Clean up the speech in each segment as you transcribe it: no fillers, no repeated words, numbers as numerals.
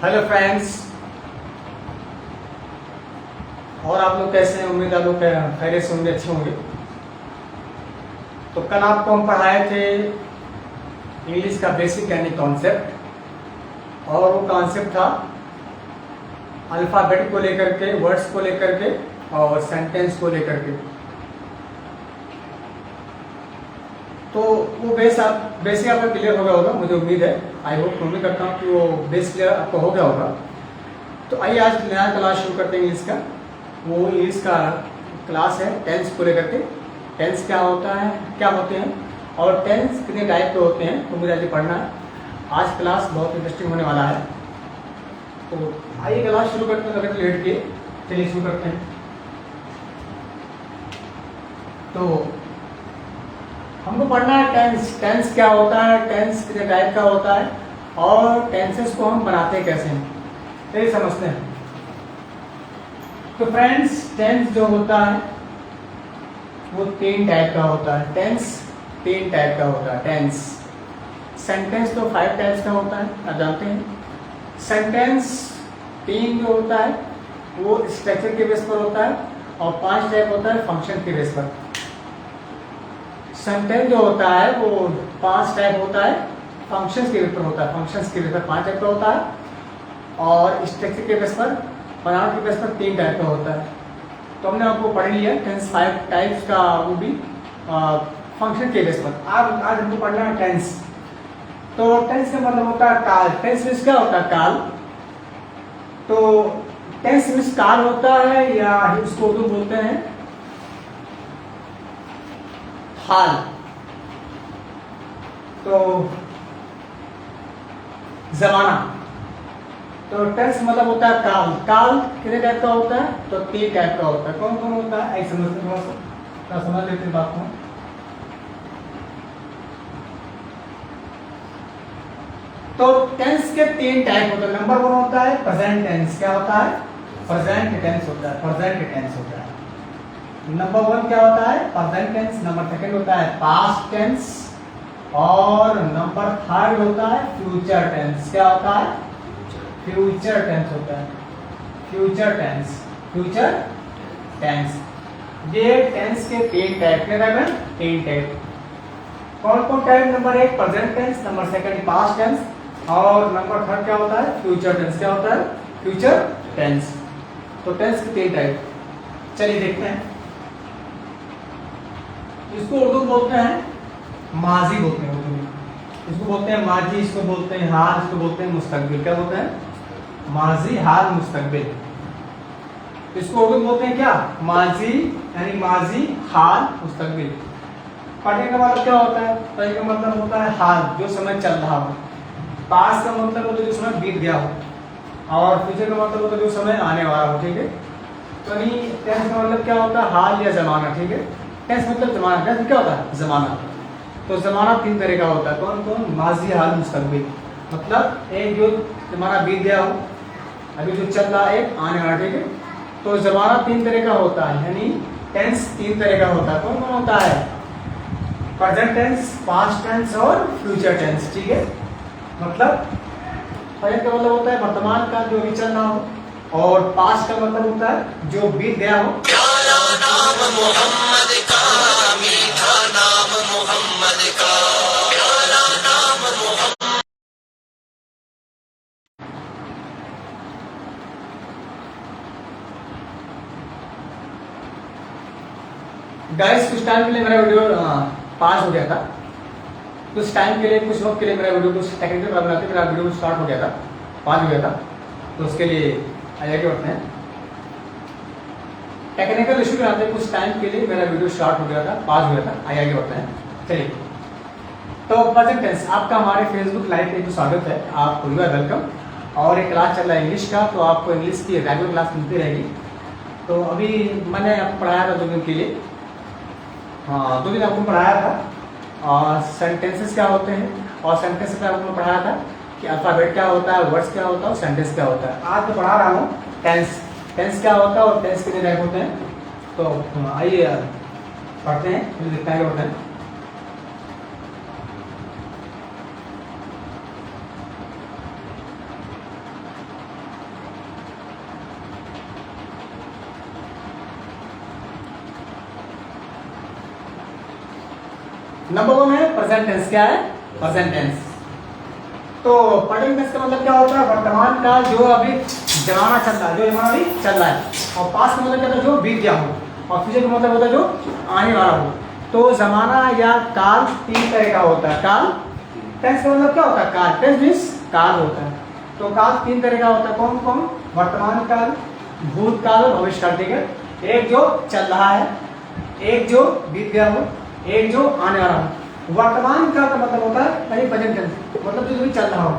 Hello friends. और आप लोग कैसे हैं? उम्मीद आप लोग खैरियत से होंगे, अच्छे होंगे। तो कल आपको हम पढ़ाए थे इंग्लिश का बेसिक यानी कॉन्सेप्ट, और वो कॉन्सेप्ट था अल्फ़ाबेट को लेकर के, वर्ड्स को लेकर के और सेंटेंस को लेकर के। तो वो बेसिक आपका क्लियर हो गया होगा, मुझे उम्मीद है। आई होप, उम्मीद करता हूँ कि वो बेस क्लियर आपको हो गया होगा। तो आइए आज नया क्लास शुरू करते हैं इंग्लिश का। वो इंग्लिश का क्लास है टेंस को लेकर के। टेंस क्या होता है, क्या होते हैं और टेंस कितने टाइप के होते हैं, तो मुझे आज पढ़ना है। आज क्लास बहुत इंटरेस्टिंग होने वाला है। तो आइए क्लास शुरू करते हैं अगर लेट के। चलिए शुरू करते हैं। तो हमको पढ़ना है टेंस। टेंस क्या होता है, टेंस कितने टाइप का होता है और टेंसेस को हम बनाते कैसे हैं, यही समझते हैं। तो फ्रेंड्स, टेंस जो होता है वो 3 टाइप का होता है। टेंस 3 टाइप का होता है। टेंस सेंटेंस तो 5 टाइप्स का होता है, आप जानते हैं। सेंटेंस 3 जो होता है वो स्ट्रक्चर के बेस पर होता है और 5 टाइप होता है फंक्शन के बेस पर। सेंटेंस जो होता है वो 5 टाइप होता है, फंक्शंस के बेस पर होता है। फंक्शंस के बेस पर 5 टाइप का होता है और स्ट्रक्चर के बेस पर, बनावट के बेस पर 3 टाइप का होता है। तो हमने आपको पढ़ लिया टेंस 5 टाइप्स का, वो भी फंक्शन के बेस पर। आज हमको पढ़ना है टेंस। तो टेंस का मतलब होता है काल। टेंस मीन्स क्या होता है? काल। तो टेंस मीन्स काल होता है, या उसको उर्दू बोलते हैं हाल। तो जमाना। तो टेंस मतलब होता है काल। काल कितने टाइप का होता है? तो 3 टाइप का होता है। कौन कौन होता है? ऐसे समझते, थोड़ा समझ लेते हैं बात को। तो टेंस के 3 टाइप होते हैं। नंबर 1 होता है प्रेजेंट टेंस। क्या होता है? प्रेजेंट टेंस होता है। प्रेजेंट टेंस होता है। नंबर 1 क्या होता है? Present tense. नंबर 2 होता है पास्ट टेंस और नंबर 3 होता है फ्यूचर टेंस। क्या होता है? फ्यूचर टेंस होता है। Future tense. Future tense. ये टेंस के 3 टाइप के हैं। 3 टाइप कौन कौन type? Number 1 present tense, number 2 past tense और नंबर 3 क्या होता है? Future tense. क्या होता है? Future tense. तो टेंस के 3 टाइप। चलिए देखते हैं। इसको उर्दू बोलते हैं माजी, बोलते हैं उर्दू में। इसको बोलते हैं माजी, इसको बोलते हैं हाल, इसको बोलते हैं मुस्तकबिल। क्या बोलते हैं? माजी, हाल, मुस्तकबिल। इसको उर्दू बोलते हैं क्या? माजी, यानी माजी, हाल, मुस्तकबिल। पढ़ने का मतलब क्या होता है? पढ़ने का मतलब होता है हाल, जो समय चल रहा हो। पास का मतलब होता है जो समय बीत गया हो और फ्यूचर का मतलब होता है जो समय आने वाला हो। ठीक है। तो नहीं, टेंस का मतलब क्या होता है? हाल या जमाना। ठीक है। टेंस मतलब जमाना। टेंस क्या होता है? जमाना। तो जमाना 3 तरह का होता है। कौन कौन? माजी, हाल, मुस्तकबिल। मतलब एक जो जमाना बीत गया हो, अभी जो चल रहा है, एक आने वाला। ठीक है। तो जमाना 3 तरह का होता है, यानी टेंस 3 तरह का होता है। कौन कौन होता है? प्रेजेंट टेंस, पास्ट टेंस और फ्यूचर टेंस। ठीक है। मतलब प्रेजेंट का मतलब होता है वर्तमान का, जो अभी चल रहा हो, और पास्ट का मतलब होता है जो बीत गया हो। प्यारा नाम मोहम्मद का, मीठा नाम मोहम्मद का, प्यारा नाम मोहम्मद। गाइस, कुछ टाइम के लिए मेरा वीडियो पास हो गया था। कुछ टाइम के लिए, कुछ वक्त के लिए मेरा वीडियो, कुछ टेक्निकल प्रॉब्लम आती, मेरा वीडियो स्टार्ट हो गया था, पास हो गया था। तो उसके लिए आगे बढ़ते हैं। टेक्निकल इशू के आते कुछ टाइम के लिए मेरा वीडियो स्टार्ट हो गया था, पास हो गया था। आगे बढ़ते हैं। चलिए। तो प्रेजेंट टेंस, आपका हमारे फेसबुक लाइव पे तो स्वागत है, आपको वेलकम। और एक क्लास चल रहा है इंग्लिश का, तो आपको इंग्लिश की रेगुलर क्लास मिलती रहेगी। तो अभी मैंने आपको पढ़ाया था 2 दिन के लिए। हाँ, 2 दिन आपको पढ़ाया था और सेंटेंसेस क्या होते हैं, और सेंटेंस पे आपको पढ़ाया था कि अल्फाबेट क्या होता है, वर्ड्स क्या होता है और सेंटेंस क्या होता है। आज तो पढ़ा रहा हूँ टेंस। टेंस क्या होता है और टेंस कितने टाइप होते हैं। तो आइए पढ़ते हैं, फिर देखते हैं क्या होता है। नंबर 1 है प्रेजेंट टेंस। क्या है? Present tense. तो प्रेजेंट टेंस का मतलब क्या होता है? वर्तमान का जो अभी जमाना चल रहा है, जो जमाना अभी चल रहा है। और पास्ट का मतलब क्या होता है? जो बीत गया हो। और फ्यूचर का मतलब होता है जो आने वाला हो। तो जमाना या काल 3 तरह का होता है। काल, टेंस का मतलब क्या होता है? काल। टेंस मीन्स काल होता है। तो काल 3 तरह का होता है। कौन कौन? वर्तमान काल, भूतकाल और भविष्य काल। ठीक है, एक जो चल रहा है, एक जो बीत गया हो, एक जो आने वाला हो। वर्तमान काल का मतलब होता है प्रेजेंट टेंस, मतलब जो चल रहा हो।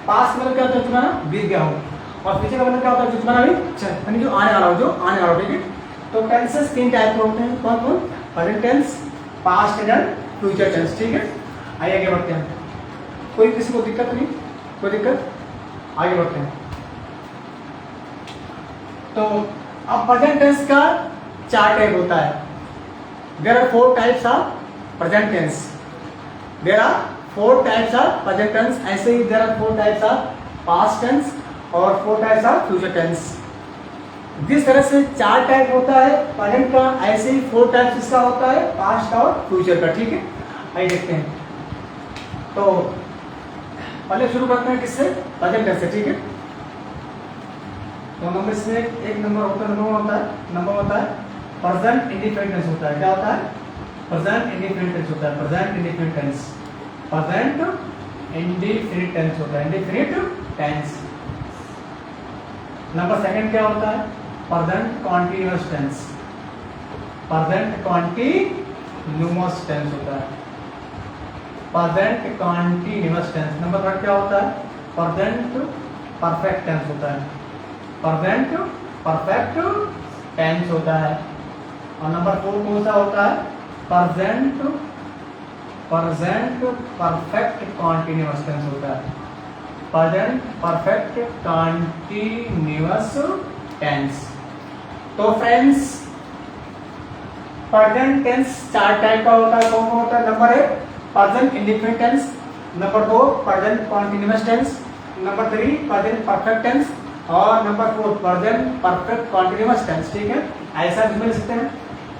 पास्ट मतलब क्या होता है? तुम्हारा बीत गया हो। और फ्यूचर का मतलब क्या होता है? जो तुम्हारा अभी यानी जो आने वाला हो, जो आने वाला हो। ठीक है, तो टेंसेस 3 टाइप के होते हैं। कौन कौन? Present tense, past tense, future tense. ठीक है, आइए आगे बढ़ते हैं। कोई किसी को दिक्कत नहीं? कोई दिक्कत? आगे बढ़ते हैं। तो अब प्रेजेंट टेंस का 4 टाइप होता है। There are 4 types of present tense. There are 4 types of present tense. ऐसे ही there are 4 types of past tense और 4 टाइप्स ऑफ फ्यूचर टेंस। जिस तरह से 4 टाइप होता है प्रेजेंट का, ऐसे ही 4 टाइप्स इसका होता है, पास्ट का और फ्यूचर का। ठीक है, आइए देखते हैं। तो पहले शुरू करते हैं किससे? प्रेजेंट टेंस से। ठीक है, तो नंबर इसमें एक नंबर होता है। नंबर होता है प्रेजेंट इंडिफिनिट टेंस होता है। क्या होता है? प्रेजेंट इंडिफिनिट टेंस होता है। Present indefinite tense, present indefinite tense होता है। Indefinite tense. नंबर सेकंड क्या होता है? Present continuous tense. Present continuous tense होता है। Present continuous tense. Number third क्या होता है? प्रेजेंट परफेक्ट टेंस होता है। प्रेजेंट परफेक्ट टेंस होता है। और नंबर 4 कौन सा होता है? प्रेजेंट परफेक्ट कॉन्टिन्यूअस टेंस होता है। Present perfect continuous tense. तो फ्रेंड्स, प्रेजेंट टेंस 4 टाइप का होता है। कौन कौन होता है? Number 1 present indefinite tense, number 2 present continuous tense, number 3 present perfect tense और number 4 present perfect continuous tense. ठीक है, ऐसा भी मिल सकते हैं।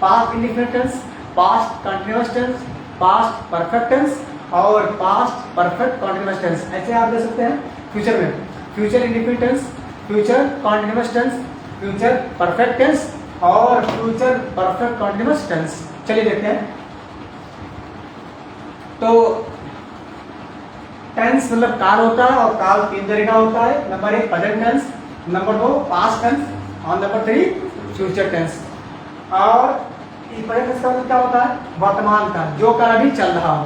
Past indefinite tense, past continuous tense, past perfect tense और पास्ट परफेक्ट कॉन्टिन्यूअस टेंस। ऐसे आप दे सकते हैं। फ्यूचर में future indefinite tense, future continuous tense, future perfect tense और फ्यूचर परफेक्ट कॉन्टिन्यूअस टेंस। चलिए देखते हैं। तो टेंस मतलब काल होता है और काल 3 तरह का होता है। Number 1 present tense, number 2 past tense और नंबर 3 फ्यूचर टेंस। और प्रेजेंट टेंस का मतलब क्या होता है? वर्तमान का, जो काल अभी चल रहा हो,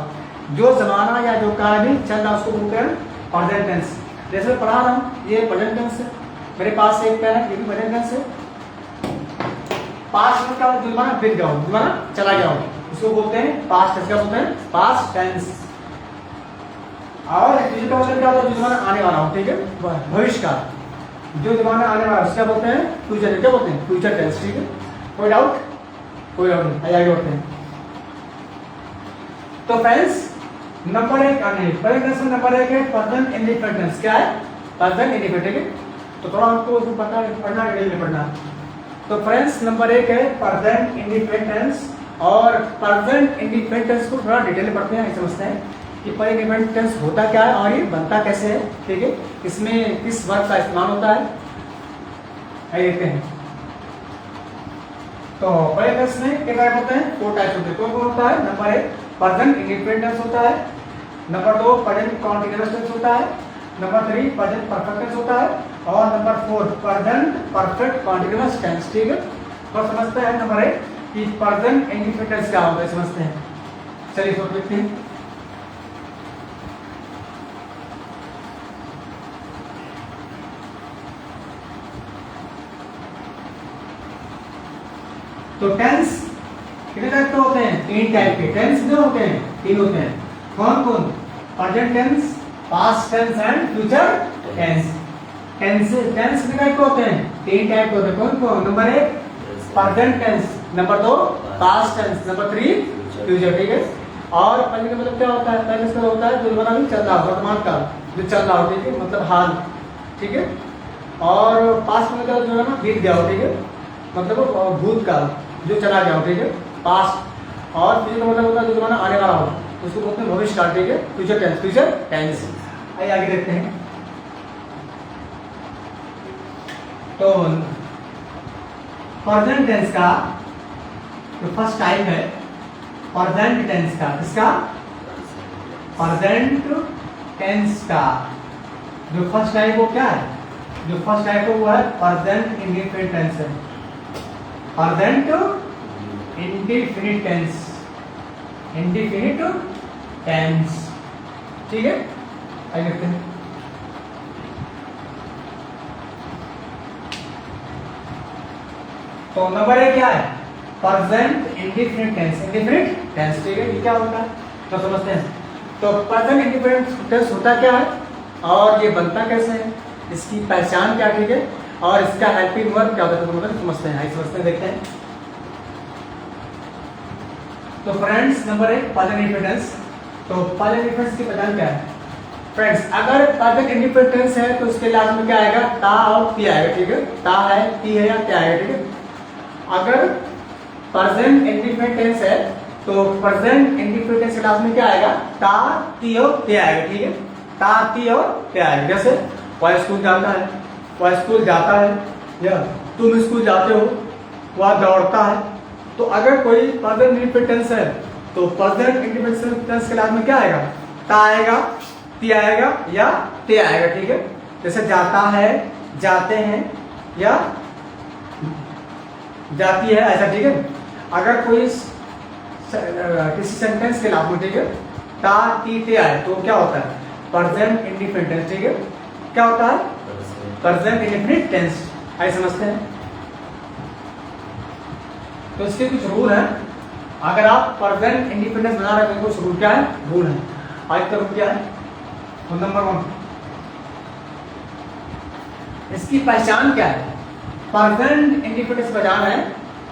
जो जमाना या जो काल अभी चल रहा है उसको बोलते हैं प्रेजेंट टेंस। जैसे पढ़ा रहा हूँ, ये प्रेजेंट टेंस है। मेरे पास एक पेन है, ये भी प्रेजेंट टेंस है। पास्ट में क्या होता है? जमाना बीत गया हो, जमाना चला गया हो, उसको बोलते हैं पास्ट टेंस। क्या बोलते हैं? Past tense. और फ्यूचर का मतलब क्या होता है? जो जमाना आने वाला हो। ठीक है, भविष्य का जो जमाना आने वाला है उसका बोलते हैं फ्यूचर। क्या बोलते हैं? Future tense. ठीक है, कोई डाउट? कोई डाउट नहीं, आगे बढ़ते हैं। तो फ्रेंड्स, नंबर 1 प्रेजेंट टेंस में नंबर 1 है प्रेजेंट इंडिफिनिट टेंस। क्या है? Present indefinite. ठीक है, तो थोड़ा हमको पता पढ़ना है, पढ़ना। तो फ्रेंड्स, नंबर 1 है प्रेजेंट इंडिफिनिट टेंस। और प्रेजेंट इंडिफिनिट टेंस को थोड़ा डिटेल में पढ़ते हैं, समझते हैं कि प्रेजेंट इंडिफिनिट टेंस होता क्या है और ये बनता कैसे है। ठीक है, इसमें किस वर्ब का इस्तेमाल होता है, आइए देखते हैं। तो प्रेजेंट टेंस में क्या टाइप होते हैं? 4 टाइप होते हैं। कौन कौन होता है? नंबर 1 प्रेजेंट इंडिफिनिट टेंस होता है, नंबर 2 प्रेजेंट कॉन्टिन्यूअस टेंस होता है, नंबर 3 प्रेजेंट परफेक्ट टेंस होता है और number 4 present perfect continuous tense. ठीक है, तो समझते हैं नंबर 1 कि प्रेजेंट इंडिफिनिट टेंस क्या होता है, समझते हैं। चलिए तो देखते हैं। तो टेंस कितने टाइप के होते हैं? 3 टाइप के। टेंस कितने होते हैं? 3 होते हैं। कौन कौन? Present tense, past tense and future tense. Tense कितने टाइप के होते हैं? 3 टाइप के होते हैं। कौन कौन? Number 1 present tense, number 2 past tense, number 3 future. ठीक है, और पहले का मतलब क्या होता है? पहले इसका होता है जो जमाना भी चल रहा हो, वर्तमान काल जो चल रहा हो। ठीक है, मतलब हाल। ठीक है, और पास्ट में क्या जो है ना बीत गया हो। ठीक है, मतलब भूतकाल जो चला गया हो। ठीक है, पास्ट। और फ्यूचर का मतलब होता है जो जमाना आने वाला हो। उसको बोलते हैं भविष्य काल, ठीक है, फ्यूचर टेंस, फ्यूचर टेंस। आइए आगे देखते हैं। तो प्रेजेंट टेंस का जो फर्स्ट टाइप है प्रेजेंट टेंस का, किसका? प्रेजेंट टेंस का जो फर्स्ट टाइप वो क्या है? जो फर्स्ट टाइप है वो है प्रेजेंट इंडेफिनिट टेंस है, present indefinite tense, indefinite tense, ठीक है। आइए देखते हैं। तो नंबर 1 क्या है? Present indefinite tense, indefinite tense, ठीक है। ये क्या होता है तो समझते हैं। तो प्रेजेंट इंडेफिनिट टेंस होता क्या है और ये बनता कैसे है, इसकी पहचान क्या, ठीक है, और इसका हेल्पिंग वर्ब क्या होता है, तो मतलब समझते हैं। आइए समझते हैं, देखते हैं। तो friends number 1 present indefinite tense. तो प्रेजेंट इंडेफिनिट टेंस की पहचान क्या है फ्रेंड्स? अगर प्रेजेंट इंडेफिनिट टेंस है तो उसके लास्ट में क्या आएगा? ता और ती आएगा, ठीक है। ता है, ती है या क्या आएगा, ठीक है। अगर प्रेजेंट इंडेफिनिट टेंस है तो प्रेजेंट इंडेफिनिट टेंस के लास्ट में क्या आएगा? ता, ती और ते आएगा, ठीक है। ता, ती और ते आएगा। जैसे वह स्कूल जाता है, वह स्कूल जाता है, या तुम स्कूल जाते हो, वह दौड़ता है। तो अगर कोई प्रेजेंट इंडेफिनिट टेंस है तो प्रेजेंट इंडेफिनिट टेंस के लास्ट में क्या आएगा? ता आएगा, ती आएगा या ते आएगा, ठीक है। जैसे जाता है, जाते हैं या जाती है, ऐसा, ठीक है। अगर कोई किसी सेंटेंस के लास्ट में, ठीक है, ता, ती, ते आए तो क्या होता है? प्रेजेंट इंडेफिनिट टेंस, ठीक है। क्या होता है? Present indefinite tense. आइए समझते हैं। तो इसके कुछ रूल हैं। अगर आप प्रेजेंट इंडेफिनिट बना रहे हैं तो कुछ रूल क्या है? रूल है। आज का रूल क्या है? तो नंबर 1 इसकी पहचान क्या है? प्रेजेंट इंडेफिनिट पहचान है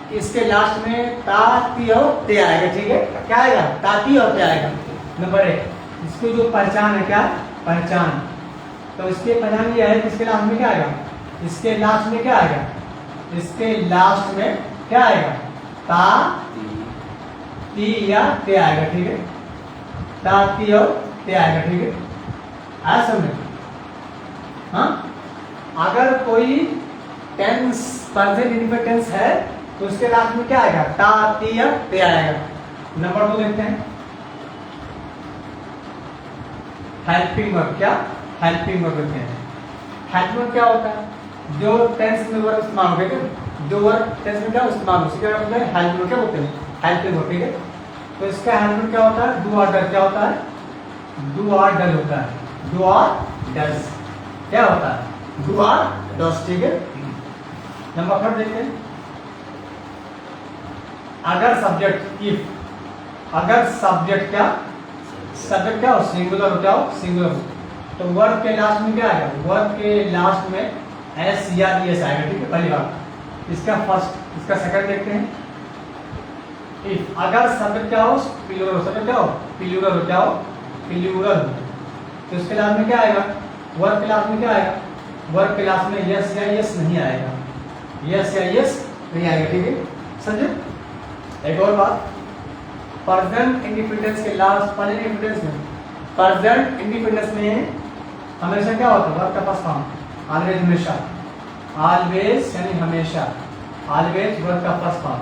कि इसके लास्ट में ता, ती और ते आएगा, ठीक है। क्या आएगा? ता, ती और ते आएगा। नंबर 1 इसकी जो पहचान है, क्या पहचान? तो इसकी पहचान ये है कि इसके लास्ट में क्या आएगा? इसके लास्ट में क्या आएगा? इसके लास्ट में क्या आएगा? ता, ती या ते आएगा, ठीक है। ता, ती और ते आएगा, ठीक है। आया समझ? हाँ, अगर कोई टेंस प्रेजेंट इंडेफिनिट टेंस है तो उसके लास्ट में क्या आएगा? ता, ती या ते आएगा। नंबर 2 देखते हैं। हेल्पिंग वर्ब, क्या हेल्पिंग वर्ब कहते हैं। हेल्पिंग वर्ब क्या होता है? जो टेंस में वर्ब इस्तेमाल हो, ठीक है, जो वर्ब टेंस में क्या इस्तेमाल हो, उसके क्या बोलते हैं? हेल्पिंग वर्ब, क्या बोलते हैं? हेल्पिंग वर्ब, ठीक है। तो इसका हेल्पिंग वर्ब क्या होता है? डू और डज। क्या होता है? डू और डज होता है। डू और डज क्या होता है? डू और डज, ठीक है। नंबर 3 देखते हैं। अगर सब्जेक्ट, इफ, अगर सब्जेक्ट क्या, सब्जेक्ट क्या हो? सिंगुलर हो, क्या हो? सिंगुलर हो, तो वर्ब के लास्ट में क्या आएगा? वर्ब के लास्ट में एस या एस आएगा, ठीक है। पहली बात इसका फर्स्ट, इसका सेकंड देखते हैं। इफ अगर सब्जेक्ट क्या हो? प्लूरल हो, सब्जेक्ट क्या हो? प्लूरल हो, क्या हो? प्लूरल हो, तो इसके लास्ट में क्या आएगा? वर्ब के लास्ट में क्या आएगा? वर्ब के लास्ट में यस या यस नहीं आएगा, यस या यस नहीं आएगा, ठीक है। समझे? एक और बात, प्रेजेंट इंडिपेंडेंस के लास्ट, प्रेजेंट इंडिपेंडेंस में, प्रेजेंट इंडिपेंडेंस में हमेशा क्या होता है? वर्ब का फर्स्ट फॉर्म, ऑलवेज, हमेशा, ऑलवेज यानी हमेशा, ऑलवेज वर्ब का फर्स्ट फॉर्म,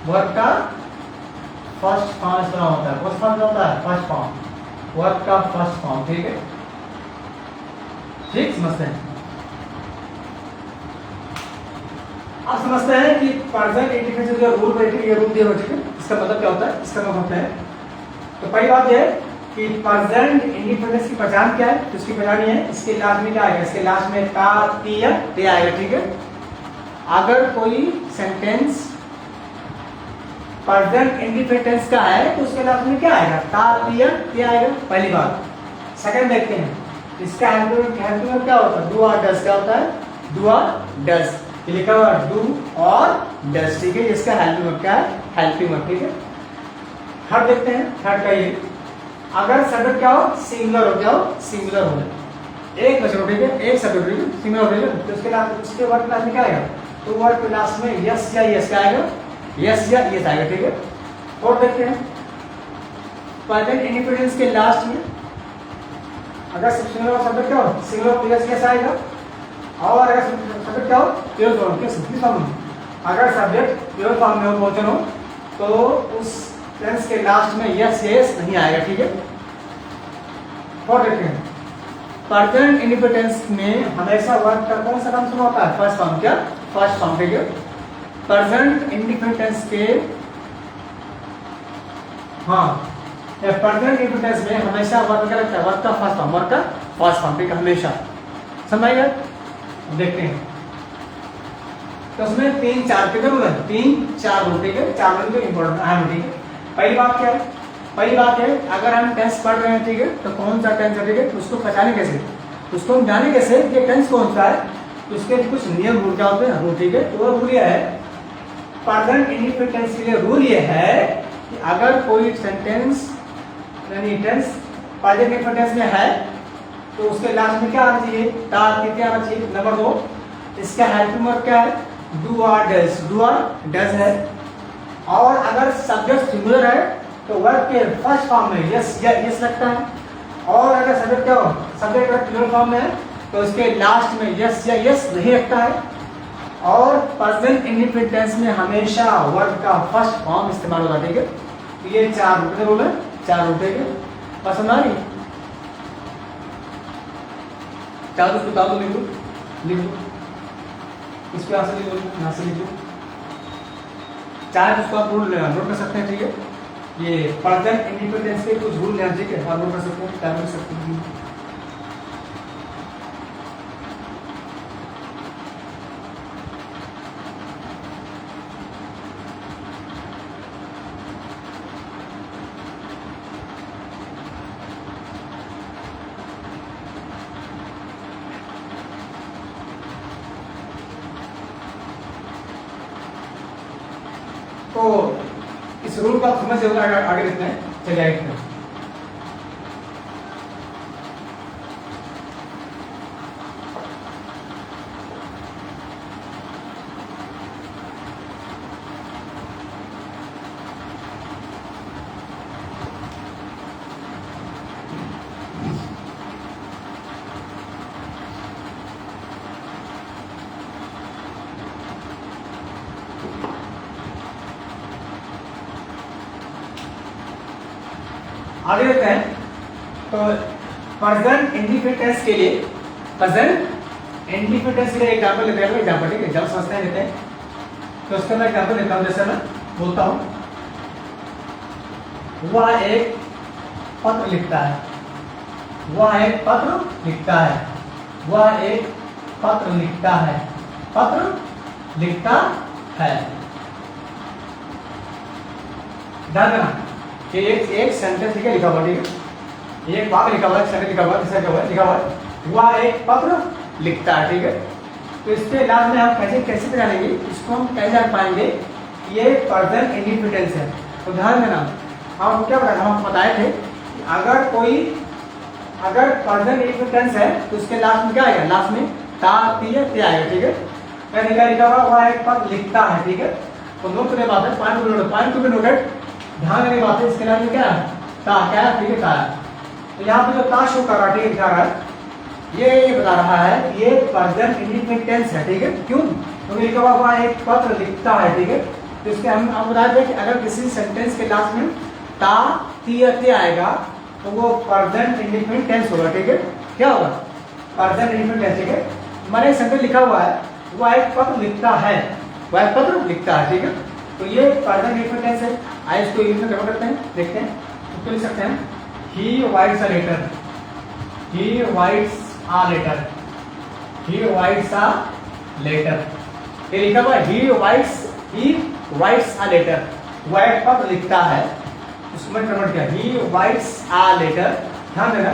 वर्ब का फर्स्ट फॉर्म इस तरह होता है। फर्स्ट फॉर्म होता है? फर्स्ट फॉर्म, वर्ब का फर्स्ट फॉर्म, ठीक है। ठीक, समझते हैं। आप समझते हैं कि प्रेजेंट इंडिपेंडेंस जो रूल बैठे, ये रूल दिए हुए, ठीक है। इसका मतलब क्या होता है? इसका मतलब होता है, तो पहली बात यह है कि प्रेजेंट इंडिपेंडेंस की पहचान क्या है? तो इसकी पहचान ये है, इसके लास्ट में क्या आएगा? इसके लास्ट में ता, ती या ते आएगा, ठीक है। अगर कोई सेंटेंस प्रेजेंट इंडिपेंडेंस का है तो उसके लास्ट में क्या आएगा? ता, ती या ते आएगा, पहली बात। सेकंड देखते हैं, इसका हेल्पिंग क्या होता है? डू और डज। क्या होता है? डू और डज, लिखा हुआ डू और डज, ठीक है। इसका हेल्पिंग क्या है? हेल्पिंग वर्ब, ठीक है। थर्ड देखते हैं, थर्ड का ये, अगर सब्जेक्ट क्या हो? सिंगुलर हो, क्या हो? सिंगुलर हो, एक बच्चा, ठीक है, एक सब्जेक्ट सिंगुलर हो, ठीक है। तो उसके लास्ट, उसके वर्ड के लास्ट में क्या आएगा? तो वर्ड के लास्ट में यस या यस क्या आएगा? यस या यस आएगा, ठीक है। और देखते हैं, प्रेजेंट इंडिपेंडेंस के लास्ट में अगर सिंगुलर सब्जेक्ट क्या हो, सिंगुलर प्रेजेंस कैसा आएगा, और अगर सब्जेक्ट क्या हो, प्योर फॉर्म के किस फॉर्म में, अगर सब्जेक्ट प्योर फॉर्म में हो क्वेश्चन हो तो उस टेंस के लास्ट में यस यस नहीं आएगा, ठीक है। और देखते हैं प्रेजेंट इंडिपेंडेंस में हमेशा वर्ब का कौन सा फॉर्म होता है, फर्स्ट फॉर्म, क्या फर्स्ट फॉर्म, ठीक है। प्रेजेंट इंडिपेंडेंस के प्रेजेंट इंडिपेंडेंस में हमेशा वर्ब क्या लगता है, वर्ब का फर्स्ट फॉर्म, वर्ब का फर्स्ट फॉर्म, ठीक है, हमेशा। समझ गए, देखते हैं तो उसमें 3-4 के रूल है, 3-4 रूल, ठीक है, 4 रूल इंपॉर्टेंट अहम, ठीक है। पहली बात क्या है, पहली बात है अगर हम टेंस पढ़ रहे हैं, ठीक है, तो कौन सा टेंस है, ठीक है, उसको पहचाने कैसे, उसको हम जाने कैसे कि टेंस कौन सा है, उसके कुछ नियम रूल क्या होते हैं, रूल, ठीक है। तो वो रूल ये है, प्रेजेंट इंडिपेंडेंस के लिए रूल ये है कि अगर कोई सेंटेंस यानी टेंस प्रेजेंट इंडिपेंडेंस में है तो उसके लास्ट में क्या आना चाहिए, ता क्या आना चाहिए। नंबर 2, इसका हेल्पिंग वर्ब क्या है, डू और डज, डू और डज है। और अगर सब्जेक्ट सिंगुलर है तो वर्ब के फर्स्ट फॉर्म में यस या यस लगता है, और अगर सब्जेक्ट क्या हो, सब्जेक्ट अगर प्लूरल फॉर्म में है तो उसके लास्ट में यस या यस नहीं लगता है। और प्रेजेंट इंडिपेंडेंस में हमेशा वर्ब का फर्स्ट फॉर्म इस्तेमाल होता है, ठीक है। तो ये 4 रूल है, 4 रूल, ठीक है, पसंद आ रही, 4 उसको बता दो, लिखो लिखो, इस पे यहाँ से लिखो, यहाँ से लिखो, 4 उसको आप रूल नोट कर सकते हैं, ठीक है। ये प्रेजेंट इंडिपेंडेंस के कुछ रूल हैं, ठीक है, आप नोट कर सकते हैं, क्या कर सकते हैं। तो इस रूल को आप समझ जाओगे, आगे देखते हैं, चलिए आगे देखते हैं। आगे देखते हैं। तो प्रेजेंट इंडिपेंडेंस के लिए, प्रेजेंट इंडिपेंडेंस के लिए एग्जांपल लेते हैं, एग्जांपल, ठीक है, जब समझते हैं लेते हैं। तो उसका मैं एग्जांपल लेता हूं, जैसे मैं बोलता हूं, वह एक पत्र लिखता है, वह एक पत्र लिखता है, वह एक पत्र लिखता है, पत्र लिखता है। ध्यान देना कि एक सेंटेंस लिखा हुआ, ठीक है, एक वाक्य लिखा हुआ है, सेंटेंस लिखा हुआ है, लिखा हुआ है वह एक पत्र लिखता है, ठीक है। तो इसके लास्ट में हम कैसे पहचानेंगे, इसको हम कैसे जान पाएंगे ये प्रेजेंट इंडिपेंडेंस है। तो ध्यान देना, हम क्या बताया, हम बताए थे कि अगर प्रेजेंट इंडिपेंडेंस है तो उसके लास्ट में क्या आएगा, लास्ट में ता ती आएगा, ठीक है। क्या लिखा हुआ, वह एक पत्र लिखता है, ठीक है। तो नोट करने बात है, पॉइंट टू बी नोटेड, ध्यान देने बात है। इसके लास्ट में क्या है, ता, क्या है, ठीक है, ता। तो यहाँ पे जो ता शो कर रहा है, ठीक है, दिखा रहा है, ये बता रहा है कि ये प्रेजेंट इंडिपेंडेंस है, ठीक है। क्यों, तो लिखा हुआ वह एक पत्र लिखता है, ठीक है। तो इसके हम बता दें कि अगर किसी सेंटेंस के लास्ट में ता ती आएगा तो वो प्रेजेंट इंडिपेंडेंस होगा, ठीक है। क्या होगा, प्रेजेंट इंडिपेंडेंस, ठीक है। हमारे सेंटेंस लिखा हुआ है वह एक पत्र लिखता है, वह एक पत्र लिखता है, ठीक है। तो ये प्रेजेंट इंडिपेंडेंस है। आइए इसको इंग्लिश में कन्वर्ट करते हैं, देखते हैं। तो लिख सकते हैं, he writes a letter, he writes a letter, he writes a letter। ये लिखा हुआ है he writes a letter, वह एक पत्र लिखता है, उसको मैंने कन्वर्ट किया, he writes a letter। ध्यान देना,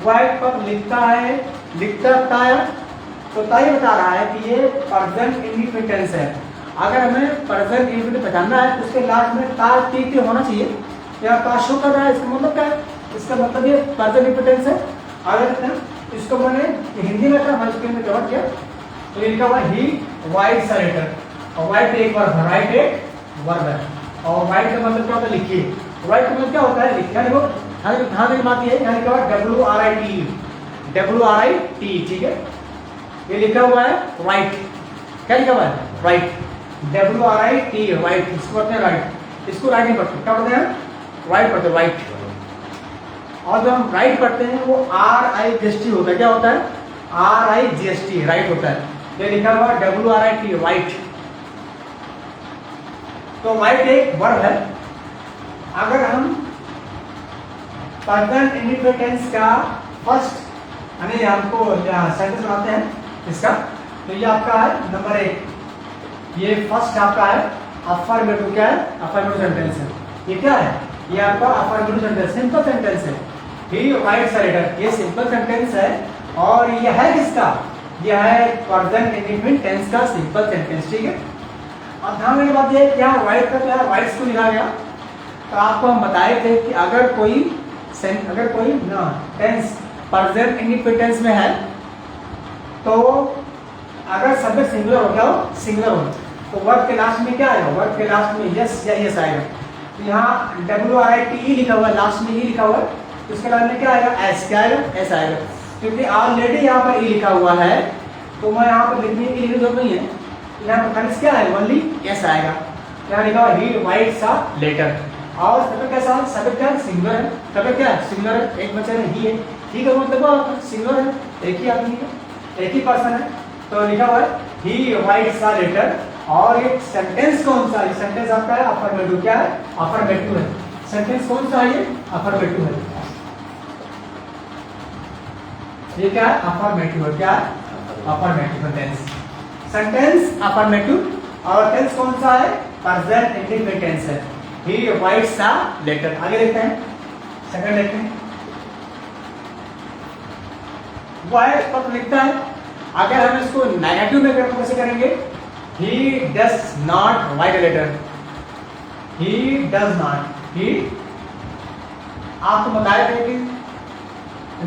वह एक पत्र लिखता है, लिखता है, तो ताई बता रहा है कि ये प्रेजेंट इंडिपेंडेंस है। अगर हमें प्रेजेंट इंडिपेंडेंस पहचानना है तो उसके लास्ट में ता ती होना चाहिए, या ता शो कर रहा है, इसका मतलब क्या है, इसका मतलब ये प्रेजेंट इंडिपेंडेंस है। आगे देखते हैं, इसको मैंने हिंदी में था, मैं उसके अंदर कवर किया। तो ये लिखा हुआ ही राइट्स अ लेटर, और राइट एक वर्ब है, राइट एक वर्ब है, और राइट का मतलब क्या होता है, लिखिए। राइट का मतलब क्या होता है, लिखना देखो, ध्यान देने बात ये है, यहाँ लिखा हुआ WRIT, ठीक है, ये लिखा हुआ है राइट, क्या लिखा हुआ है, राइट, WRIT, राइट, इसको पढ़ते हैं राइट, इसको राइट नहीं पढ़ते, क्या पढ़ते हैं, राइट पढ़ते हैं, राइट। और जब हम राइट पढ़ते हैं वो RIGST होता है, क्या होता है, RIGST, राइट होता है, ये लिखा हुआ WRIT, राइट। तो राइट एक वर्ब है। अगर हम प्रेजेंट इंडिफिनिट का फर्स्ट यानी हमको सेंटेंस बनाते हैं इसका, तो ये आपका है नंबर 1, ये फर्स्ट आपका है अफर्मेटिव, क्या है, अफर्मेटिव सेंटेंस है, ये क्या है, ये आपका अफर्मेटिव सेंटेंस, सिंपल सेंटेंस है, ही राइट्स अ लेटर, ये सिंपल सेंटेंस है, और ये है किसका, ये है प्रेजेंट इंडिफिनिट टेंस का सिंपल सेंटेंस, ठीक है। अब ध्यान देने की बात ये है क्या राइट का क्या राइट्स को लिखा गया, तो आपको हम बताए थे कि अगर कोई ना टेंस प्रेजेंट इंडिफिनिट टेंस में है, तो अगर सब्जेक्ट सिंगुलर हो, क्या हो, सिंगुलर हो, तो वर्ब के लास्ट में क्या आएगा, वर्ब के लास्ट में यस या यस आएगा। तो यहाँ WRITE लिखा हुआ है, लास्ट में ई लिखा हुआ है, तो उसके बाद में क्या आएगा, एस, क्या आएगा, एस आएगा, क्योंकि ऑलरेडी यहाँ पर ई लिखा हुआ है, तो मैं यहाँ पर लिखने की जरूरत नहीं है, यहाँ पर खाली क्या आएगा, ओनली यस आएगा। यहाँ लिखा हुआ ही राइट्स अ लेटर, और सब्जेक्ट कैसा है, सब्जेक्ट क्या है, सिंगुलर है, सब्जेक्ट क्या है, सिंगुलर है, एक बच्चा ही है, ठीक है, मतलब सिंगुलर है, एक ही आदमी है, एक ही पर्सन है, तो लिखा हुआ है ही राइट्स अ लेटर। और ये सेंटेंस कौन सा है, सेंटेंस आपका है अफर्मेटिव, क्या है, अफर्मेटिव है, सेंटेंस कौन सा है, ये अफर्मेटिव है, ये क्या है, अफर्मेटिव है, क्या है, अफर्मेटिव टेंस, सेंटेंस अफर्मेटिव, और टेंस कौन सा है, प्रेजेंट इंडिफिनिट टेंस है, ही राइट्स अ लेटर। आगे देखते हैं, सेकंड देखते हैं, वाई पर लिखता है, अगर हम इसको नेगेटिव में करें कैसे करेंगे, he does not write a letter, he does not, he आपको बताया था कि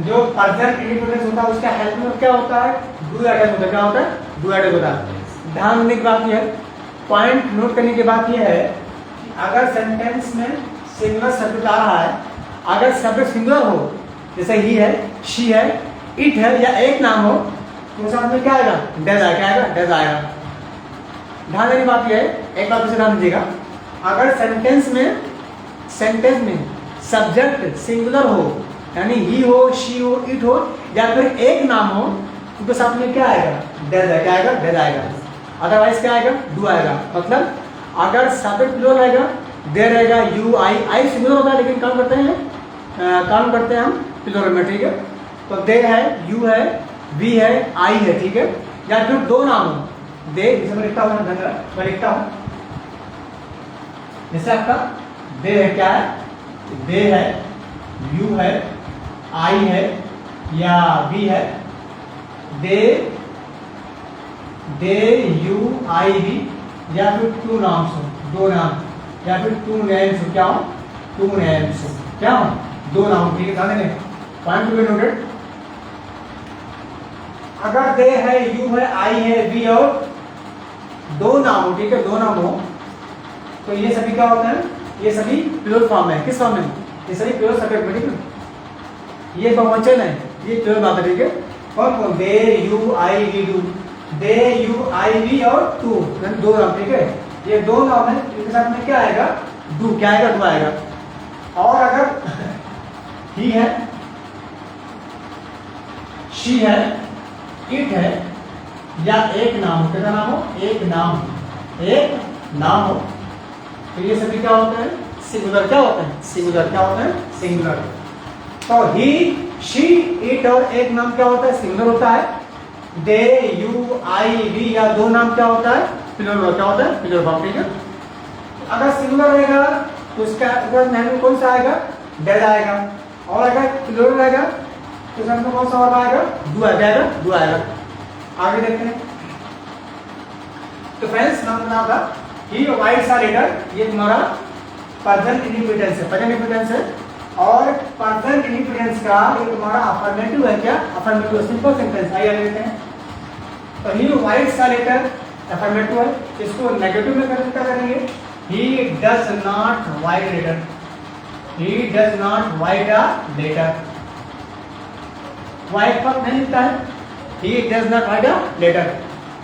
जो प्रेजेंट इंडिफिनिट होता है उसका हेल्प में क्या होता है, डू या डज होता है, क्या होता है, डू या डज होता है। ध्यान देने की बात यह है, पॉइंट नोट करने की बात यह है कि अगर सेंटेंस में सिंगुलर सब्जेक्ट आ रहा है, अगर सब्जेक्ट सिंगुलर हो, जैसे ही है, शी है, इट है, या एक नाम हो, तो साथ में क्या आएगा, डज आएगा, क्या आएगा, डज आएगा। ध्यान देने की बात यह है, एक बात उसे ध्यान दीजिएगा, अगर सेंटेंस में सब्जेक्ट सिंगुलर हो, यानी ही हो, शी हो, इट हो, या फिर एक नाम हो, तो साथ में क्या आएगा, डज आएगा, क्या आएगा, डज आएगा, अदरवाइज क्या आएगा, डू आएगा। मतलब अगर सब्जेक्ट प्लूरल रहेगा, दे रहेगा, यू, आई सिंगुलर होता है, लेकिन काम करते हैं हम प्लूरल में, ठीक है। तो दे है, यू है, वी है, आई है, ठीक है, या फिर दो नाम हो, दे, जैसे मैं लिखता हूँ, मैं लिखता हूँ, जैसे आपका दे है, क्या है, दे है, यू है, आई है, या वी है, दे, यू, आई, वी, या फिर टू नाम्स हो, दो नाम, या फिर टू नेम्स हो, क्या हो, टू नेम्स हो, क्या हो, दो नाम, ठीक है, ध्यान देंगे, पॉइंट टू बी नोटेड। अगर दे है, यू है, आई है, वी और दो नाम हो, ठीक है, दो नाम हो, तो ये सभी क्या होते हैं, ये सभी प्लूरल फॉर्म है, किस फॉर्म में, ये सभी प्लूरल सब्जेक्ट में, ठीक है, ये बहुवचन है, ये प्लूरल बात है, ठीक है। कौन कौन, they, you, I, we, do, they, you, I, we और टू, दो नाम, ठीक है, ये दो नाम है, इनके साथ में क्या आएगा, डू, क्या आएगा, डू आएगा। और अगर ही है, शी है, इट है, या एक नाम हो, कितना नाम हो, एक नाम हो, तो ये सभी क्या होते हैं, सिंगुलर, क्या होते हैं, सिंगुलर, क्या होते हैं, सिंगुलर। तो ही, शी, इट और एक नाम क्या होता है, सिंगुलर होता है, दे, यू, आई, वी, या दो नाम क्या होता है, प्लूरल, क्या होता है, प्लूरल फॉर्म, ठीक है। अगर सिंगुलर रहेगा तो उसका कौन सा आएगा, डज आएगा, और अगर प्लूरल रहेगा तो इसमें कौन सा वर्ब आएगा, डू आएगा, डू आएगा। आगे देखते हैं, तो फ्रेंड्स नाम बना था ही राइट्स अ लेटर, ये तुम्हारा प्रेजेंट इंडिफिनिट है, प्रेजेंट इंडिफिनिट है, और प्रेजेंट इंडिफिनिट का ये तुम्हारा अफर्मेटिव है, क्या, अफर्मेटिव सिंपल सेंटेंस। आइए देखते हैं, तो he writes a letter affirmative है, इसको नेगेटिव में क्या करेंगे, he does not write letter, he does not write a letter. वाइट पथ नहीं लिखता है, he does not write a letter.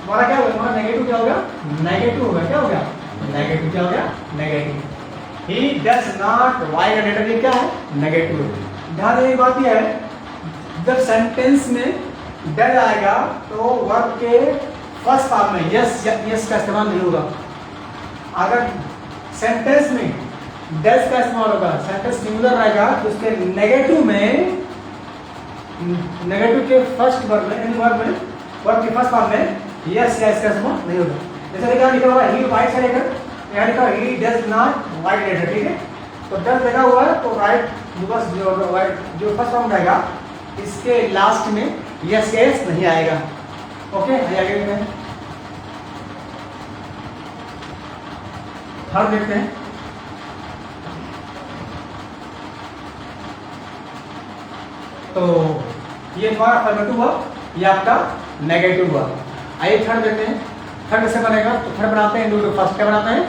हमारा क्या होगा, हमारा नेगेटिव क्या होगा, नेगेटिव होगा, क्या हो गया, नेगेटिव, क्या हो गया, negative. he does not write a letter, ये क्या है, नेगेटिव. ध्यान देने की बात यह है, जब सेंटेंस में डज आएगा तो वर्ब के फर्स्ट फॉर्म में यस या यस का इस्तेमाल नहीं होगा. अगर सेंटेंस में डज का इस्तेमाल होगा, सेंटेंस सिंगुलर रहेगा तो उसके नेगेटिव में, नेगेटिव के फर्स्ट वर्ब में, इन वर्ब में, वर्ब के फर्स्ट फॉर्म में यस या इसका इस्तेमाल नहीं होगा. जैसे देखा लिखा हुआ ही वाइट से लेकर यहाँ लिखा he does not write letter, ठीक है. तो डज लगा हुआ है तो राइट बस जो वाइट जो फर्स्ट फॉर्म रहेगा इसके लास्ट में यस एस नहीं आएगा. ओके, आगे में थर्ड देखते हैं. तो ये हमारा अफर्मेटिव हुआ, ये आपका नेगेटिव हुआ. आइए थर्ड देखते हैं. थर्ड कैसे बनेगा, तो थर्ड बनाते हैं इंडिविजुअल फर्स्ट. क्या बनाते हैं,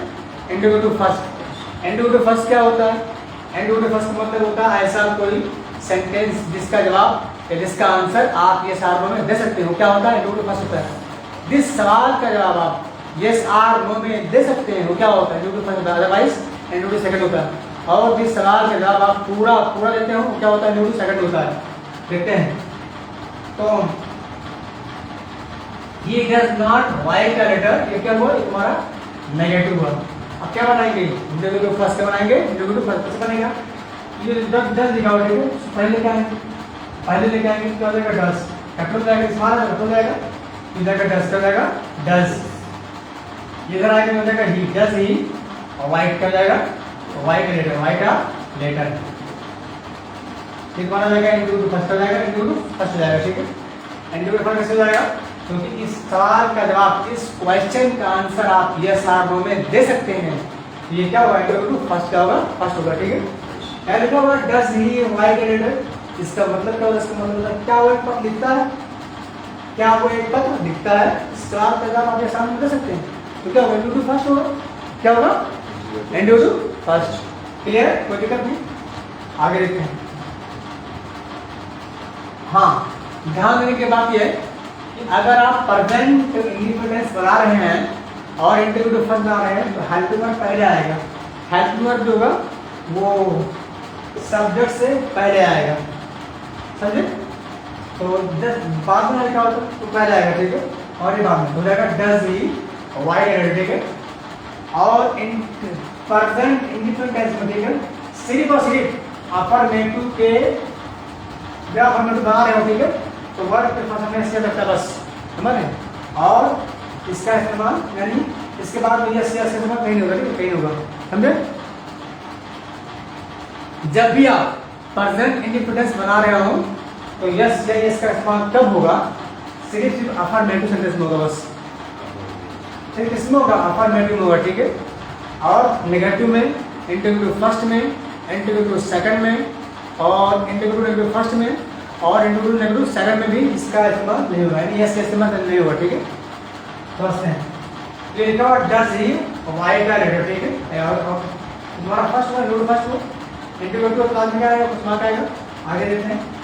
इंडिविजुअल फर्स्ट. इंडिविजुअल फर्स्ट क्या होता है, इंडिविजुअल फर्स्ट का मतलब होता है ऐसा कोई सेंटेंस जिसका जवाब या जिसका आंसर आप यस आर नो में दे सकते हो. क्या होता है, इंडिविजुअल फर्स्ट होता है. जिस सवाल का जवाब आप यस आर नो में दे सकते हैं वो क्या होता है, इंडिविजुअल फर्स्ट होता है. अदरवाइज इंडिविजुअल सेकंड होता है. और जिस सवाल का जवाब आप पूरा पूरा देते हो वो क्या होता है, इंडिविजुअल सेकंड होता है. देखते हैं. तो ये does not write a letter, ये क्या हुआ, ये तुम्हारा नेगेटिव हुआ. अब क्या बनाएंगे, इंडिविजुअल फर्स्ट क्या बनाएंगे, इंडिविजुअल फर्स्ट कैसे बनेगा, ये डज लिखा हुआ है पहले क्या है, पहले लेके आएंगे क्या हो जाएगा, डज. कैपिटल जाएगा, स्मॉल कैपिटल जाएगा, इधर का डज क्या जाएगा, डज. इधर आएगा हो जाएगा ही, डज ही. और वाइट क्या जाएगा, write letter, write a letter. ठीक माना जाएगा, इंडिविजुअल फर्स्ट हो जाएगा, इंडिविजुअल फर्स्ट हो जाएगा. ठीक है, इंडिविजुअल फर्स्ट कैसे हो जाएगा, क्योंकि इस सवाल का जवाब, इस क्वेश्चन का आंसर आप यस आर नो में दे सकते हैं. ये क्या होगा, इंडिविजुअल फर्स्ट क्या होगा, फर्स्ट होगा. ठीक है, क्या लिखा हुआ, डज ही वाइट लेटर. इसका मतलब क्या होगा, इसका मतलब क्या वो एक पत्र लिखता है, क्या वो एक पत्र लिखता है. सवाल का जवाब आप सामने दे सकते हैं तो क्या होगा, इंडिविजुअल फर्स्ट होगा. क्या होगा, इंडिविजुअल फर्स्ट. क्लियर, कोई दिक्कत नहीं. आगे देखते हैं. हाँ, ध्यान देने की बात यह है कि अगर आप प्रेजेंट इंडिपेंडेंस बना रहे हैं और इंडिविजुअल फर्स्ट बना रहे हैं तो हेल्पिंग वर्ब पहले आएगा. हेल्पिंग वर्ब जो होगा वो सब्जेक्ट से पहले आएगा, समझे. तो बाद में लिखा होता तो पहले आएगा. ठीक है, और ये बाद में हो जाएगा डज ही वाइट लेटर. ठीक है, और इन प्रेजेंट इंडिपेंडेंस में ठीक है सिर्फ और सिर्फ अफर्मेटिव के जब अफर्मेटिव बना रहे हो, ठीक है, तो वर्ड के फर्स्ट में से लगता बस, समझ रहे. और इसका इस्तेमाल यानी इसके बाद में यस यस इस्तेमाल कहीं नहीं होगा, कहीं होगा, समझे. जब भी आप प्रेजेंट इंडिपेंडेंस बना रहे हो तो यस या यस का इस्तेमाल कब होगा, सिर्फ अफर्मेटिव सेंटेंस में होगा बस. सिर्फ किसमें होगा, अफर्मेटिव में होगा. ठीक है, और नेगेटिव में, इंडिविजुअल फर्स्ट में, इंडिविजुअल सेकंड में, और इंडिविजुअल फर्स्ट में, और इंडिविजुअल नेगेटिव सेकंड में भी इसका इस्तेमाल नहीं होगा, यानी यस का इस्तेमाल नहीं होगा. ठीक है, फर्स्ट है ये लिखा हुआ डज ही वाइट लेटर. ठीक है, और तुम्हारा फर्स्ट हुआ, इंडिविजुअल फर्स्ट हुआ, इंडिविजुअल क्लास में क्या आएगा, कुछ मार्क आएगा. आगे देखते हैं.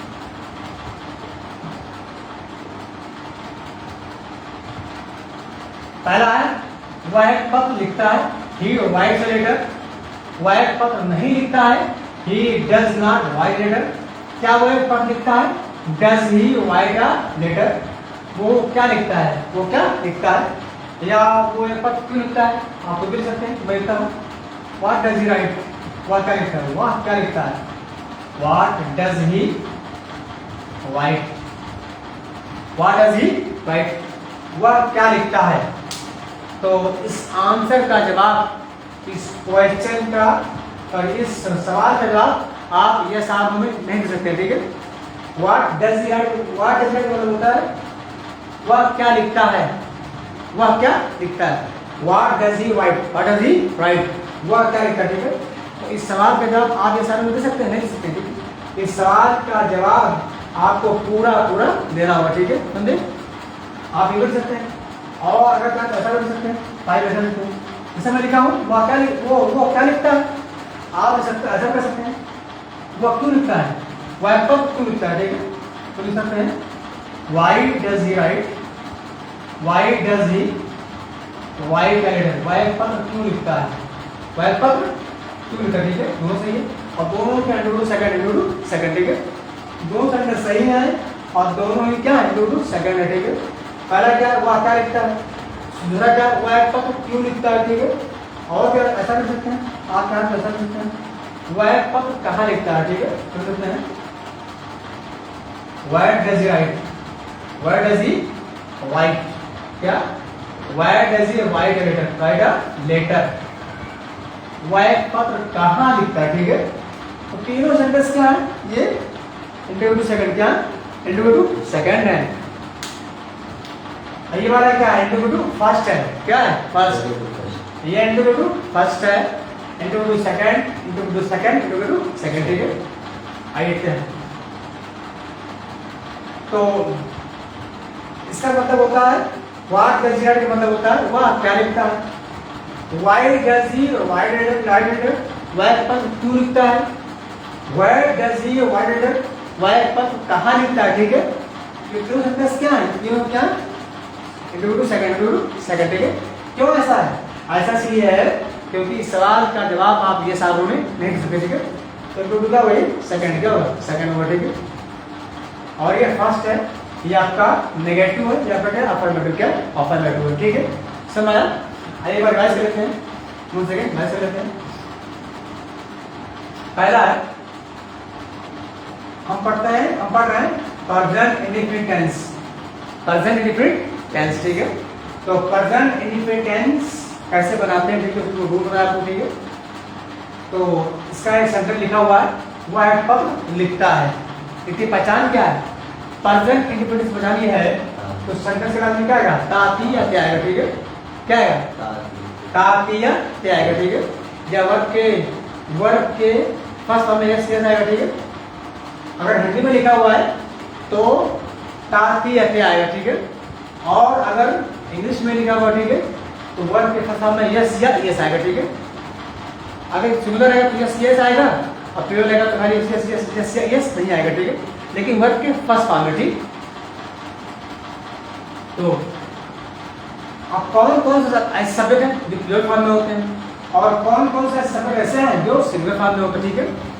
पहला है वह एक पत्र लिखता है, ही वाइट अ लेटर. वह एक पत्र नहीं लिखता है, he does not write letter. क्या वो एक पत्र लिखता है, does he write a letter. वो क्या लिखता है, वो क्या लिखता है, या वो एक पत्र क्यों लिखता है, आप तो लिख सकते हैं. मैं लिखता हूँ व्हाट डज ही राइट. वह क्या लिखता है, वह क्या लिखता है, what does he right. What does he right, वह क्या लिखता है. तो इस आंसर का जवाब, इस क्वेश्चन का और इस सवाल का जवाब आप यस आर नो में नहीं दे सकते. ठीक है, what does he right, what does right मतलब होता है वह क्या लिखता है, वह क्या लिखता है. What does he right, what does he right, वह क्या लिखता है. ठीक है, तो इस सवाल का जवाब आप यस आर नो में दे सकते हैं, नहीं दे सकते. ठीक है, इस सवाल का जवाब आपको पूरा पूरा देना होगा. ठीक है, समझे. आप ये लिख सकते हैं, और अगर चाहे तो ऐसा लिख सकते हैं, फाइव ऐसा लिखते हैं. जैसे मैं लिखा हूँ वह क्या वो क्या लिखता है, आप ऐसा कर सकते हैं. वह क्यों लिखता है, वह पद क्यों लिखता है, ठीक है। तो लिख सकते हैं why does he write, why does he, why calendar, वह पद क्यों लिखता है, वह पद क्यों लिखता है, ठीक है। दोनों सही है और दोनों के इंटू सेकंड, ठीक है। दोनों सेकंड सही है और दोनों ही क्या है इंटू सेकंड है, ठीक है। पहला क्या वह क्या लिखता है, दूसरा क्या वह पद क्यों लिखता है, ठीक है। और क्या ऐसा लिख सकते हैं, आप क्या ऐसा लिख सकते हैं वह पद कहाँ लिखता है, ठीक है। तो लिखते हैं where does he write, where does he write, क्या where does he write a letter, write a letter, वह पत्र कहाँ लिखता है, ठीक है। तो तीनों सेंटेंस क्या है, ये इंटू सेकंड, क्या इंटू सेकंड है। ये वाला क्या है इंटू फर्स्ट है, क्या है फर्स्ट, ये इंटू फर्स्ट है, इंटू सेकंड, इंटू सेकंड, ठीक है। आइए देखते हैं। तो इसका मतलब होता है व्हाट डज ही राइट, का मतलब होता है वह क्या लिखता है। Why does he, why does वह पद क्यों लिखता है, where does he, why does वह पद कहाँ लिखता है, ठीक है। ये तीनों सेंटेंस क्या है, तीनों क्या इंटू सेकंड, ठीक है। क्यों ऐसा है, ऐसा इसलिए है क्योंकि इस सवाल का जवाब आप ये सारों में नहीं दे सकते, ठीक है। तो इंटू का वही सेकंड, क्या होगा सेकंड होगा, ठीक है। और ये फर्स्ट है, ये आपका नेगेटिव है, या फिर अफर्मेटिव, क्या अफर्मेटिव है, ठीक है। समझ आया। आइए एक बार रिवाइज कर लेते हैं, 1 सेकंड रिवाइज कर लेते हैं। पहला है हम पढ़ रहे हैं present indefinite tense, present indefinite tense, ठीक है। तो प्रेजेंट इंडेफिनिट टेंस कैसे बनाते हैं, ठीक है, उसको रूल बनाया आपको, ठीक है। तो इसका एक सेंटेंस लिखा हुआ है, वह पद लिखता है, इसकी पहचान क्या है, प्रेजेंट इंडेफिनिट पहचानी है। तो सेंटेंस के बाद में क्या आएगा, ताती या ते आएगा, ठीक है। क्या आएगा, ताती या ते आएगा, ठीक है। या वर्ब के फर्स्ट फॉर्म में यस आएगा, ठीक है। अगर हिंदी में लिखा हुआ है तो ताती या ते आएगा, ठीक है। और अगर इंग्लिश में लिखा हुआ, ठीक है, तो वर्ब के फर्स्ट फॉर्म में यस या यस आएगा, ठीक है। अगर सिंगुलर रहेगा तो यस यस आएगा और प्लूरल रहेगा तो खाली यस यस यस यस नहीं आएगा, ठीक है। लेकिन वर्ब के फर्स्ट फॉर्म में, ठीक। तो अब कौन से ऐसे शब्द हैं जो प्लूरल फॉर्म में होते हैं और कौन से शब्द ऐसे हैं जो सिंगुलर फॉर्म में होते हैं, ठीक है।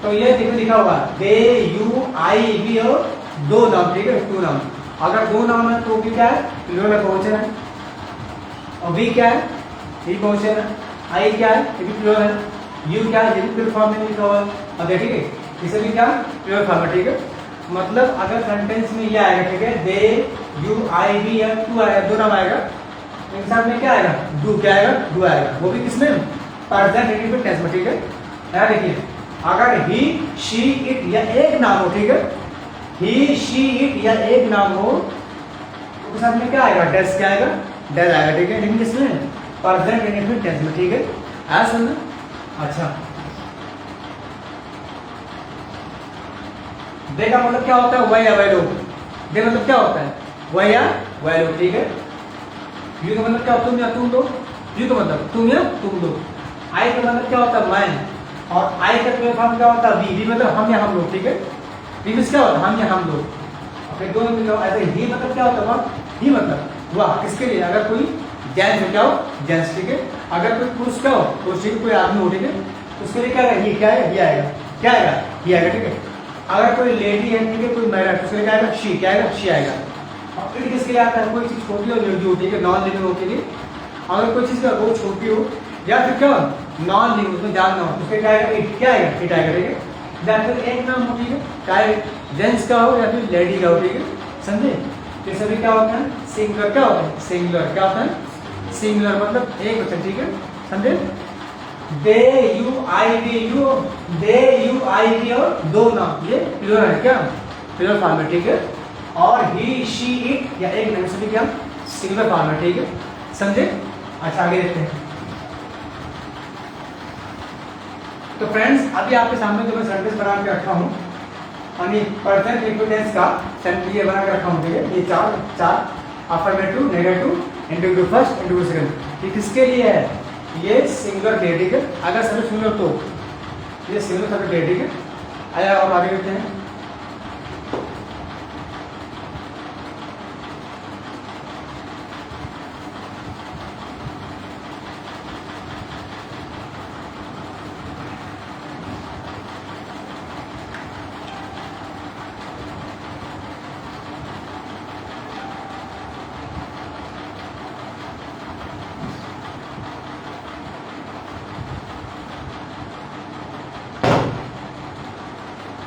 तो ये देखो लिखा हुआ दे, यू, आई, वी और दो नाम, ठीक है, टू नाम। अगर दो नाम है तो भी क्या है प्लूरल में पहुंचे हैं, और वी क्या है ये पहुंचे हैं, आई क्या है ये भी प्लूरल है, यू क्या है ये भी प्लूरल फॉर्म में लिखा हुआ है, और ठीक है इसे भी क्या प्लूरल फॉर्म में, ठीक है। मतलब अगर सेंटेंस में ये आएगा, ठीक है, दे, यू, आई, वी या टू आएगा, दो नाम आएगा, इंसान में क्या आएगा डू, क्या आएगा डू आएगा, वो भी किसमें प्रेजेंट इंडेफिनिट टेंस में, ठीक है। यहाँ देखिए अगर ही, शी, इट या एक नाम हो, ठीक है, ही, शी, इट या एक नाम हो तो साथ में क्या आएगा डैश, क्या आएगा डैश आएगा, ठीक है। लेकिन किसमें प्रेजेंट इंडेफिनिट टेंस में, ठीक है। आया समझ। अच्छा दे का मतलब क्या होता है वह या वह लोग, दे मतलब क्या होता है वह या वह लोग, ठीक है। यू का मतलब क्या होता है तुम या तुम लोग, यू का मतलब तुम या तुम लोग। आई का मतलब क्या होता है मैं, और आई का प्लूरल फॉर्म क्या होता है वी मतलब हम या हम लोग, ठीक है। वी मींस क्या होता है हम या हम लोग। फिर दोनों मिलकर ऐसे ही मतलब क्या होता है वह, ही मतलब वह किसके लिए, अगर कोई जेंट्स हो क्या हो जेंट्स, ठीक है। अगर कोई पुरुष क्या हो पुरुष, ठीक है, कोई आदमी हो, ठीक है, तो उसके लिए क्या आएगा ही, क्या है ही आएगा, क्या आएगा ही आएगा, ठीक है। अगर कोई लेडी है, ठीक है, कोई महिला तो उसके लिए क्या आएगा शी, क्या आएगा शी आएगा। और इट किसके लिए आता है, कोई चीज छोटी हो लड़की हो, ठीक है, नॉन लिविंग हो के लिए। अगर कोई चीज बहुत छोटी हो या फिर क्या नॉन लिविंग उसमें जान ना हो उसके क्या आएगा इट, क्या आएगा इट आएगा, ठीक है। या फिर एक नाम हो, ठीक है, चाहे जेंट्स का हो या फिर लेडी का हो, ठीक है, समझे। तो सभी क्या होता है सिंगुलर, क्या होता है सिंगुलर, क्या होता है सिंगुलर मतलब एक वचन, ठीक है, समझे। They, you, I, we, you, they, you, I, we और दो नाम ये प्लूरल है, क्या प्लूरल फॉर्म में, ठीक है। और ही, शी, इट या एक नाम सभी क्या सिंगुलर फॉर्म में, ठीक है, समझे। अच्छा आगे देखते हैं। तो फ्रेंड्स अभी आपके सामने जो मैं सेंटेंस बना के रखा हूँ यानी प्रेजेंट इंडेफिनिट का सेंटेंस ये बना के रखा हूँ, ठीक है। ये चार affirmative, negative, indicative first, indicative second, ये किसके लिए है, ये सिंगुलर के, ठीक है। अगर सभी सिंगुलर तो ये सिंगुलर सब्जेक्ट है, ठीक है। आया और आगे देखते हैं।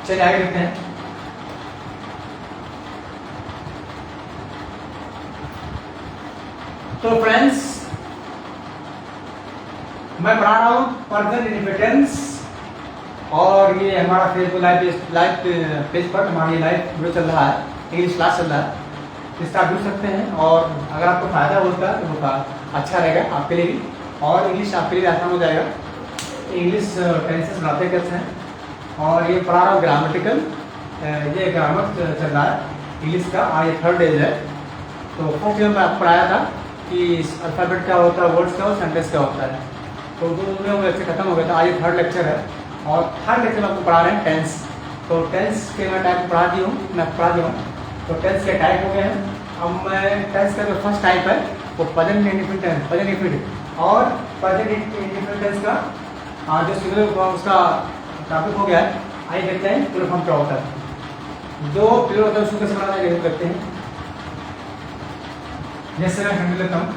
चलिए आगे देखते हैं। तो फ्रेंड्स, मैं पढ़ा रहा हूं पर्सन इनहेरिटेंस, और ये हमारा फेसबुक लाइव पेज पर हमारा ये लाइव वीडियो चल रहा है, इंग्लिश क्लास चल रहा है। इसका आप जुड़ सकते हैं, और अगर आपको फायदा होता है तो होगा अच्छा रहेगा आपके लिए भी, और इंग्लिश आपके लिए आसान हो जाएगा। इंग्लिश टेंसेस बनाते कैसे हैं, और ये पढ़ा रहा हूँ ग्रामेटिकल, ये ग्रामर चल रहा है इंग्लिश का। आज ये 3rd डेज है। तो फर्स्ट में मैं आपको पढ़ाया था कि अल्फ़ाबेट क्या होता है, वर्ड्स क्या होता है, सेंटेंस क्या होता है। तो 2 में वो लेक्चर खत्म हो गया था। आज ये 3rd लेक्चर है, और 3rd लेक्चर में आपको पढ़ा रहे हैं टेंस। तो टेंस के मैं टाइप पढ़ा दी हूँ, तो टेंस के टाइप हो गए हैं। अब मैं टेंस का जो फर्स्ट टाइप है वो present indefinite tense, present indefinite और प्रेजेंट इंडेफिनिट टेंस का जो सिंगुलर उसका टॉपिक हो गया है। आइए देखते हैं प्लूरल फॉर्म क्या होता है। जो प्लूरल होता है उसको कैसे बनाना है करते हैं। जैसे मैं समझ लेता हूँ,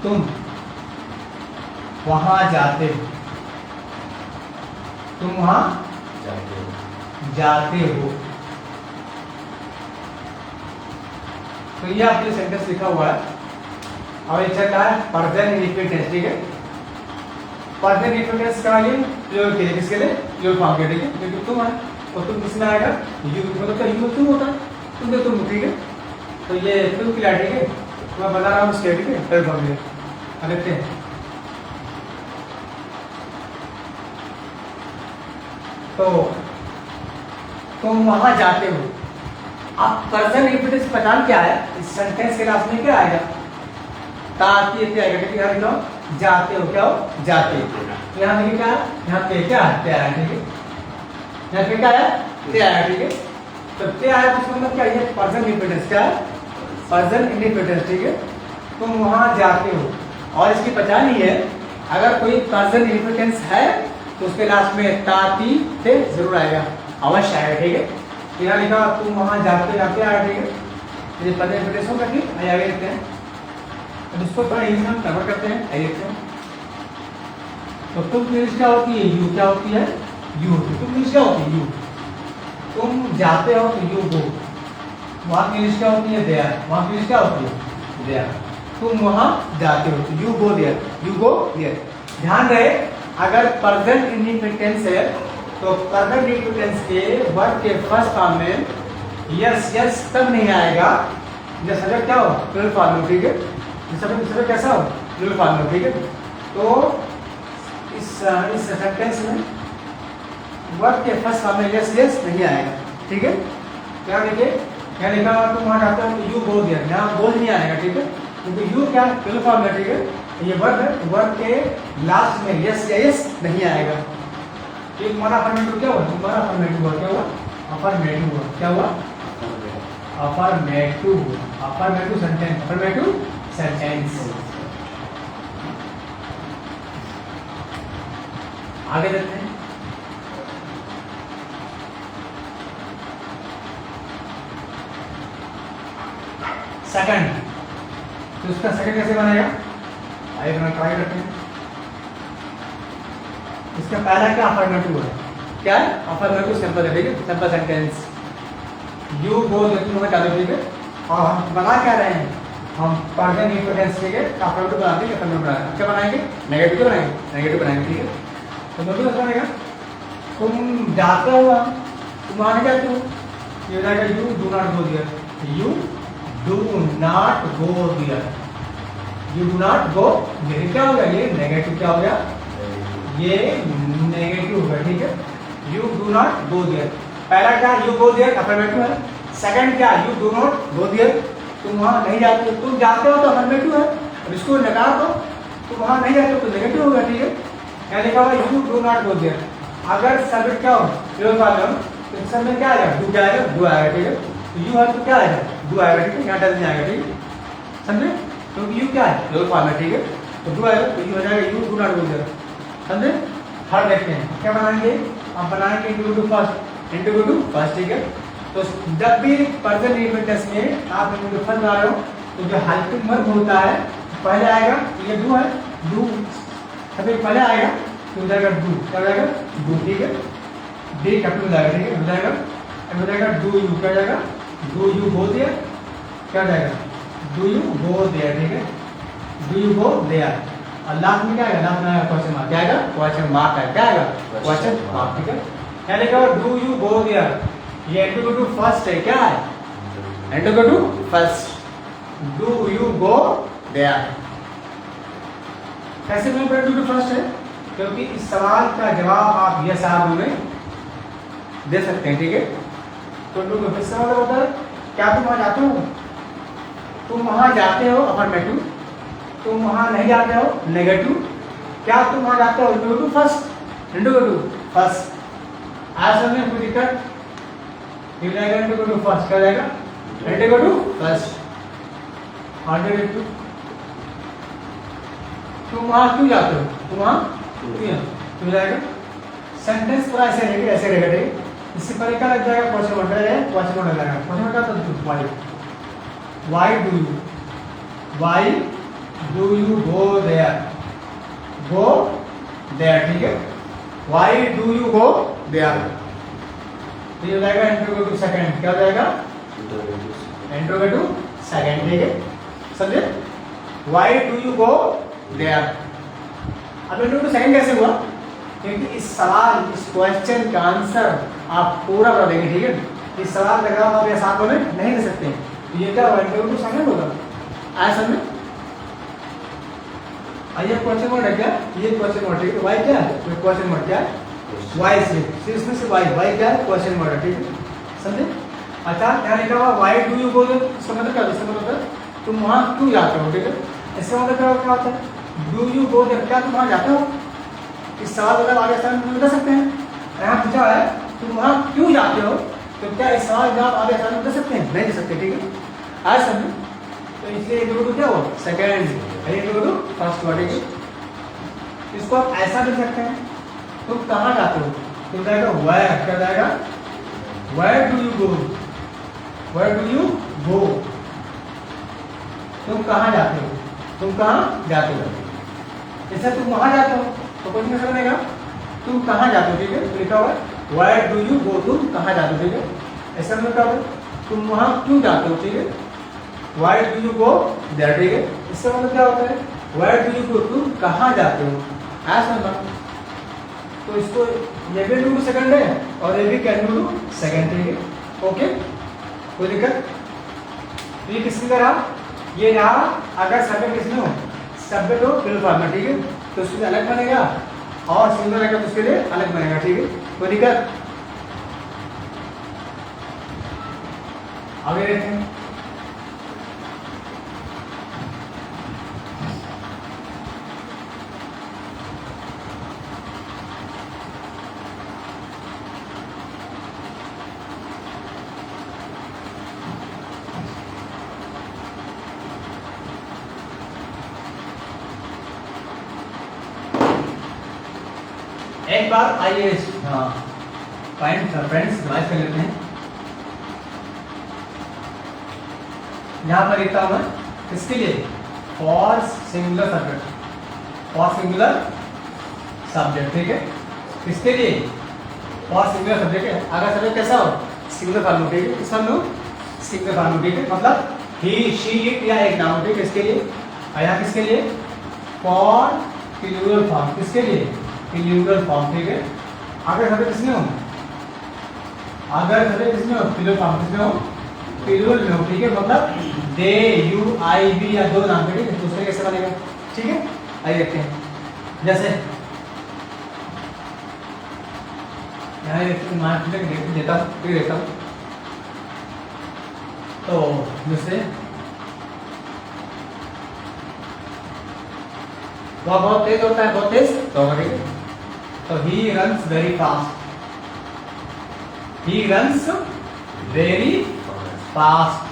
तुम वहां जाते हो, तुम वहां जाते हो। तो ये आपके सेंटेंस लिखा हुआ है। और ये चल रहा है प्रेजेंट इंडेफिनिट टेंस, ठीक है। प्रेजेंट इंडेफिनिट टेंस का लिए प्लूरल के लिए, किसके लिए, प्लूरल फॉर्म के लिए, ठीक है। क्योंकि तुम है और तुम किसमें आएगा, यू, मतलब क्या यू तुम होता है, तुम दे तुम, ठीक है। तो ये तुम के लिए, ठीक है, मैं बता रहा हूँ स्टेट, ठीक है, प्लूरल फॉर्म में। अब देखते हैं। तो तुम वहां जाते हो। अब प्रेजेंट इंडेफिनिट टेंस पहचान क्या है, इस सेंटेंस के लास्ट में क्या आएगा, ताकि ये आएगा, ठीक है। यहाँ लिखो जाते हो, क्या हो, जाते। तो यहाँ देखिए क्या है, यहाँ पे क्या है, ते आया, ठीक है। यहाँ पे क्या है, ते आया, ठीक है। तो ते आया तो मतलब क्या है, प्रेजेंट इंडेफिनिट क्या है, प्रेजेंट इंडेफिनिट, ठीक है। तुम वहां जाते हो, और इसकी पहचान ही है, अगर कोई प्रेजेंट इंडेफिनिट है तो उसके लास्ट में ताती ते जरूर आएगा, अवश्य आएगा, ठीक है। तो यहाँ लिखा तुम वहां जाते हो, यहाँ पे आया, ठीक है। ये प्रेजेंट इंडेफिनिट होगा, ठीक है। आगे देखते हैं। अब इसको थोड़ा इंग्लिश में कन्वर्ट करते हैं, आइए देखते हैं। तो तुम की इंग्लिश क्या होती है, यू क्या होती है, यू। तुम की इंग्लिश क्या होती है, यू। तुम जाते हो तो यू गो। वहां की इंग्लिश क्या होती है, देयर। वहां की इंग्लिश क्या होती है, देयर। तुम वहां जाते हो तो you go there, you go there. ध्यान रहे, अगर प्रेजेंट इंडेफिनिट टेंस है तो प्रेजेंट इंडेफिनिट टेंस के वर्ब के फर्स्ट फॉर्म में यस यस तब नहीं आएगा जब सब्जेक्ट क्या हो, प्लूरल फॉर्म में, ठीक है। सब्जेक्ट कैसा हो, प्लूरल फॉर्म में, ठीक है। तो इस सेंटेंस में वर्ब के फर्स्ट फॉर्म में यस यस नहीं आएगा, ठीक है। क्या देखिए, क्या लिखा हुआ, तुम वहां जाते हो यू गो देयर, यहाँ गो नहीं आएगा, ठीक है, क्योंकि यू क्या प्लूरल फॉर्म में, ठीक है। ये वर्ब है, वर्ब के लास्ट में यस या यस नहीं आएगा। एक हमारा अफर्मेटिव क्या हुआ, हमारा अफर्मेटिव हुआ, क्या हुआ, अफर्मेटिव हुआ, क्या हुआ, affirmative, affirmative sentence, affirmative sentence. आगे देखते हैं। सेकंड, तो उसका सेकंड कैसे बनेगा, आइए हम ट्राई करते हैं। इसका पहला क्या अफर्मेटिव है, क्या है, अफर्मेटिव सिंपल है, ठीक है, सिंपल सेंटेंस। यू गो देखते हुए चालू, ठीक है। और हम बना क्या रहे हैं, हम प्रेजेंट इंडेफिनिट ठीक है, अफर्मेटिव बनाते हैं, अफर्मेटिव बनाते हैं। क्या बनाएंगे, नेगेटिव बनाएंगे, नेगेटिव बनाएंगे, ठीक है। तो मतलब कैसे बनेगा, तुम जाते हो, तुम आने जाते हो, ये हो जाएगा you do not go there, you do not go there, you do not go there. क्या हो गया, ये नेगेटिव क्या हो गया, ये नेगेटिव हो गया, ठीक है। You do not go there, पहला क्या, यू गो देयर अफर्मेटिव है। सेकंड क्या, you do not go there, तुम वहां नहीं जाते, तुम जाते हो तो अफर्मेटिव है। अब इसको नकार दो, तो वहां नहीं जाते तो नेगेटिव होगा, ठीक है। यहाँ लिखा हुआ you do not go there, अगर सब्जेक्ट क्या हो प्योर फॉर्म में तो इस समय क्या आएगा, डू क्या आएगा, डू आएगा, ठीक है। तो यू है तो क्या आएगा, डू आएगा, ठीक है, यहाँ डज नहीं आएगा, ठीक है, समझे, क्योंकि यू क्या है प्योर फॉर्म है, ठीक है। तो डू आएगा तो यू हो जाएगा you do not go there, समझे। हर देखते हैं क्या बनाएंगे, आप बनाएंगे into two first, into two first, ठीक है। तो जब भी प्रेजेंट इंडेफिनिट में आप इंटू फर्स्ट बना रहे हो तो जो हेल्पिंग वर्ब होता है पहले आएगा, ये डू है, डू सबसे पहले आएगा तो हो जाएगा डू, क्या हो जाएगा डू, ठीक है। डी कैपिटल हो जाएगा, ठीक है, हो जाएगा हो जाएगा डू यू, क्या हो जाएगा डू यू गो देयर, क्या हो जाएगा डू यू गो देयर, ठीक है, डू यू गो देयर। और लास्ट में क्या आएगा, लास्ट में आएगा क्वेश्चन मार्क, क्या आएगा क्वेश्चन मार्क है, क्या आएगा क्वेश्चन मार्क, ठीक है। यहाँ लिखा हुआ डू यू गो देयर, ये एंटू टू फर्स्ट है, क्या है into to first, do you go there. कैसे में एंटू टू फर्स्ट है, क्योंकि इस सवाल का जवाब आप यस आर में दे सकते हैं, ठीक है। तो डू का फिर सवाल होता है क्या तुम वहां जाते हो, तुम वहां जाते हो अफर्मेटिव, तुम वहां नहीं जाते हो नेगेटिव, क्या तुम वहां जाते हो into two first, into two first, आज हमने कोई दिक्कत ये जाएगा इंटू टू फर्स्ट, क्या जाएगा into two first, order two. तुम वहां क्यों जाते हो, तुम वहां क्यों जाएगा, सेंटेंस पूरा ऐसे रहेगा, ऐसे रहेगा, ठीक है। इससे पहले क्या लग जाएगा क्वेश्चन वर्ड है, क्वेश्चन वर्ड लगेगा, क्वेश्चन वर्ड का तो why do you go there, go there, ठीक है, why do you go there. तो ये हो जाएगा इंट्रोगेटिव सेकंड, क्या हो जाएगा इंट्रोगेटिव सेकंड, ठीक है, समझे। Why do you go there. अब इंट्रोगेटिव सेकंड कैसे हुआ, क्योंकि इस सवाल इस क्वेश्चन का आंसर आप पूरा बता देंगे, ठीक है। इस सवाल का जवाब आप साथ में नहीं दे सकते, तो ये क्या होगा इंट्रोगेटिव सेकंड होगा, आया समझ। आइए क्वेश्चन वर्ड है क्या, ये क्वेश्चन वर्ड, ठीक है। वाई क्या है, तो क्वेश्चन वर्ड क्या है वाई से इसमें से वाई क्या है क्वेश्चन वर्ड है, ठीक है, समझे। अच्छा यहाँ लिखा हुआ why do you go there, इसका मतलब क्या, इसका मतलब तुम वहां क्यों जाते हो, ठीक है। इसका मतलब क्या होता है डू यू गो देयर, क्या तुम वहां जाते हो, इस सवाल मतलब आगे आसान में बता सकते हैं। यहाँ पूछा है तुम वहां क्यों जाते हो, तो क्या इस सवाल जवाब आगे आसान में दे सकते हैं, नहीं दे सकते, ठीक है, आज समझे। तो इसलिए इंट्रोगेटिव क्या हो सेकंड, इंट्रोगेटिव फर्स्ट वर्ड, ठीक है। इसको आप ऐसा लिख सकते हैं तुम कहाँ जाते हो, तो जाएगा वेयर, क्या जाएगा where do you go, where do you go, तुम कहाँ जाते हो, तुम कहाँ जाते हो। जैसे तुम वहां जाते हो तो कुछ नहीं समझेगा, तुम कहाँ जाते हो, ठीक है, तो लिखा हुआ है वेयर डू यू गो, तुम कहाँ जाते हो, ठीक है। ऐसा मतलब क्या होगा तुम वहां क्यों जाते हो, ठीक है, why do you go there, ठीक है। इसका मतलब क्या होता है वेयर डू यू गो, तुम कहाँ जाते हो, ऐसा मतलब। तो इसको ये भी डू सेकंड है और ये भी कैन डू सेकंड, ठीक है, ओके, कोई दिक्कत। तो ये किसकी तरह, ये रहा अगर सब्जेक्ट किसमें हो, सब्जेक्ट हो प्लूरल फॉर्म में, ठीक है, तो उसके लिए अलग बनेगा और सिंगुलर रहेगा तो उसके लिए अलग बनेगा, ठीक है, कोई दिक्कत। आगे देखते हैं। एक बार आइए फ्रेंड्स रिवाइज कर लेते हैं। यहां पर लिखता हूं मैं किसके लिए, for singular subject, for singular subject, ठीक है, किसके लिए फॉर सिंगुलर सब्जेक्ट है। अगर सब्जेक्ट कैसा हो सिंगुलर फॉर्म, ठीक है, किस फॉर्म में सिंगुलर फॉर्म, ठीक है, मतलब ही शी इट या एक नाम, ठीक है, इसके लिए। और यहाँ किसके लिए फॉर प्लूरल फॉर्म, किसके लिए प्लूरल फॉर्म, ठीक है। अगर सब्जेक्ट किसमें हो, अगर सब्जेक्ट किसमें हो प्लूरल फॉर्म, किसमें हो प्लूरल में हो, ठीक है, मतलब दे यू आई वी या दो नाम, ठीक है, दूसरे कैसे बनेगा, ठीक है। आइए देखते हैं, जैसे यहाँ देता हूँ, तो जैसे वह बहुत तेज होता है, बहुत तेज दौड़ता है, ठीक है। तो he runs very fast, he runs very fast.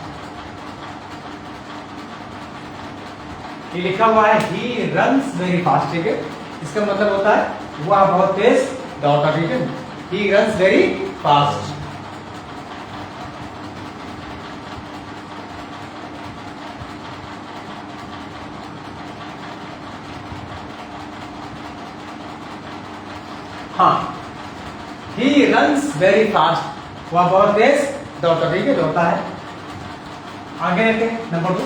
ये लिखा हुआ है ही रन्स वेरी फास्ट, ठीक है। इसका मतलब होता है वह बहुत तेज दौड़ता, ठीक है। He runs very fast. हाँ, ही रन्स वेरी फास्ट, वह बहुत तेज दौड़ता, ठीक है, दौड़ता है। आगे लेते हैं नंबर 2।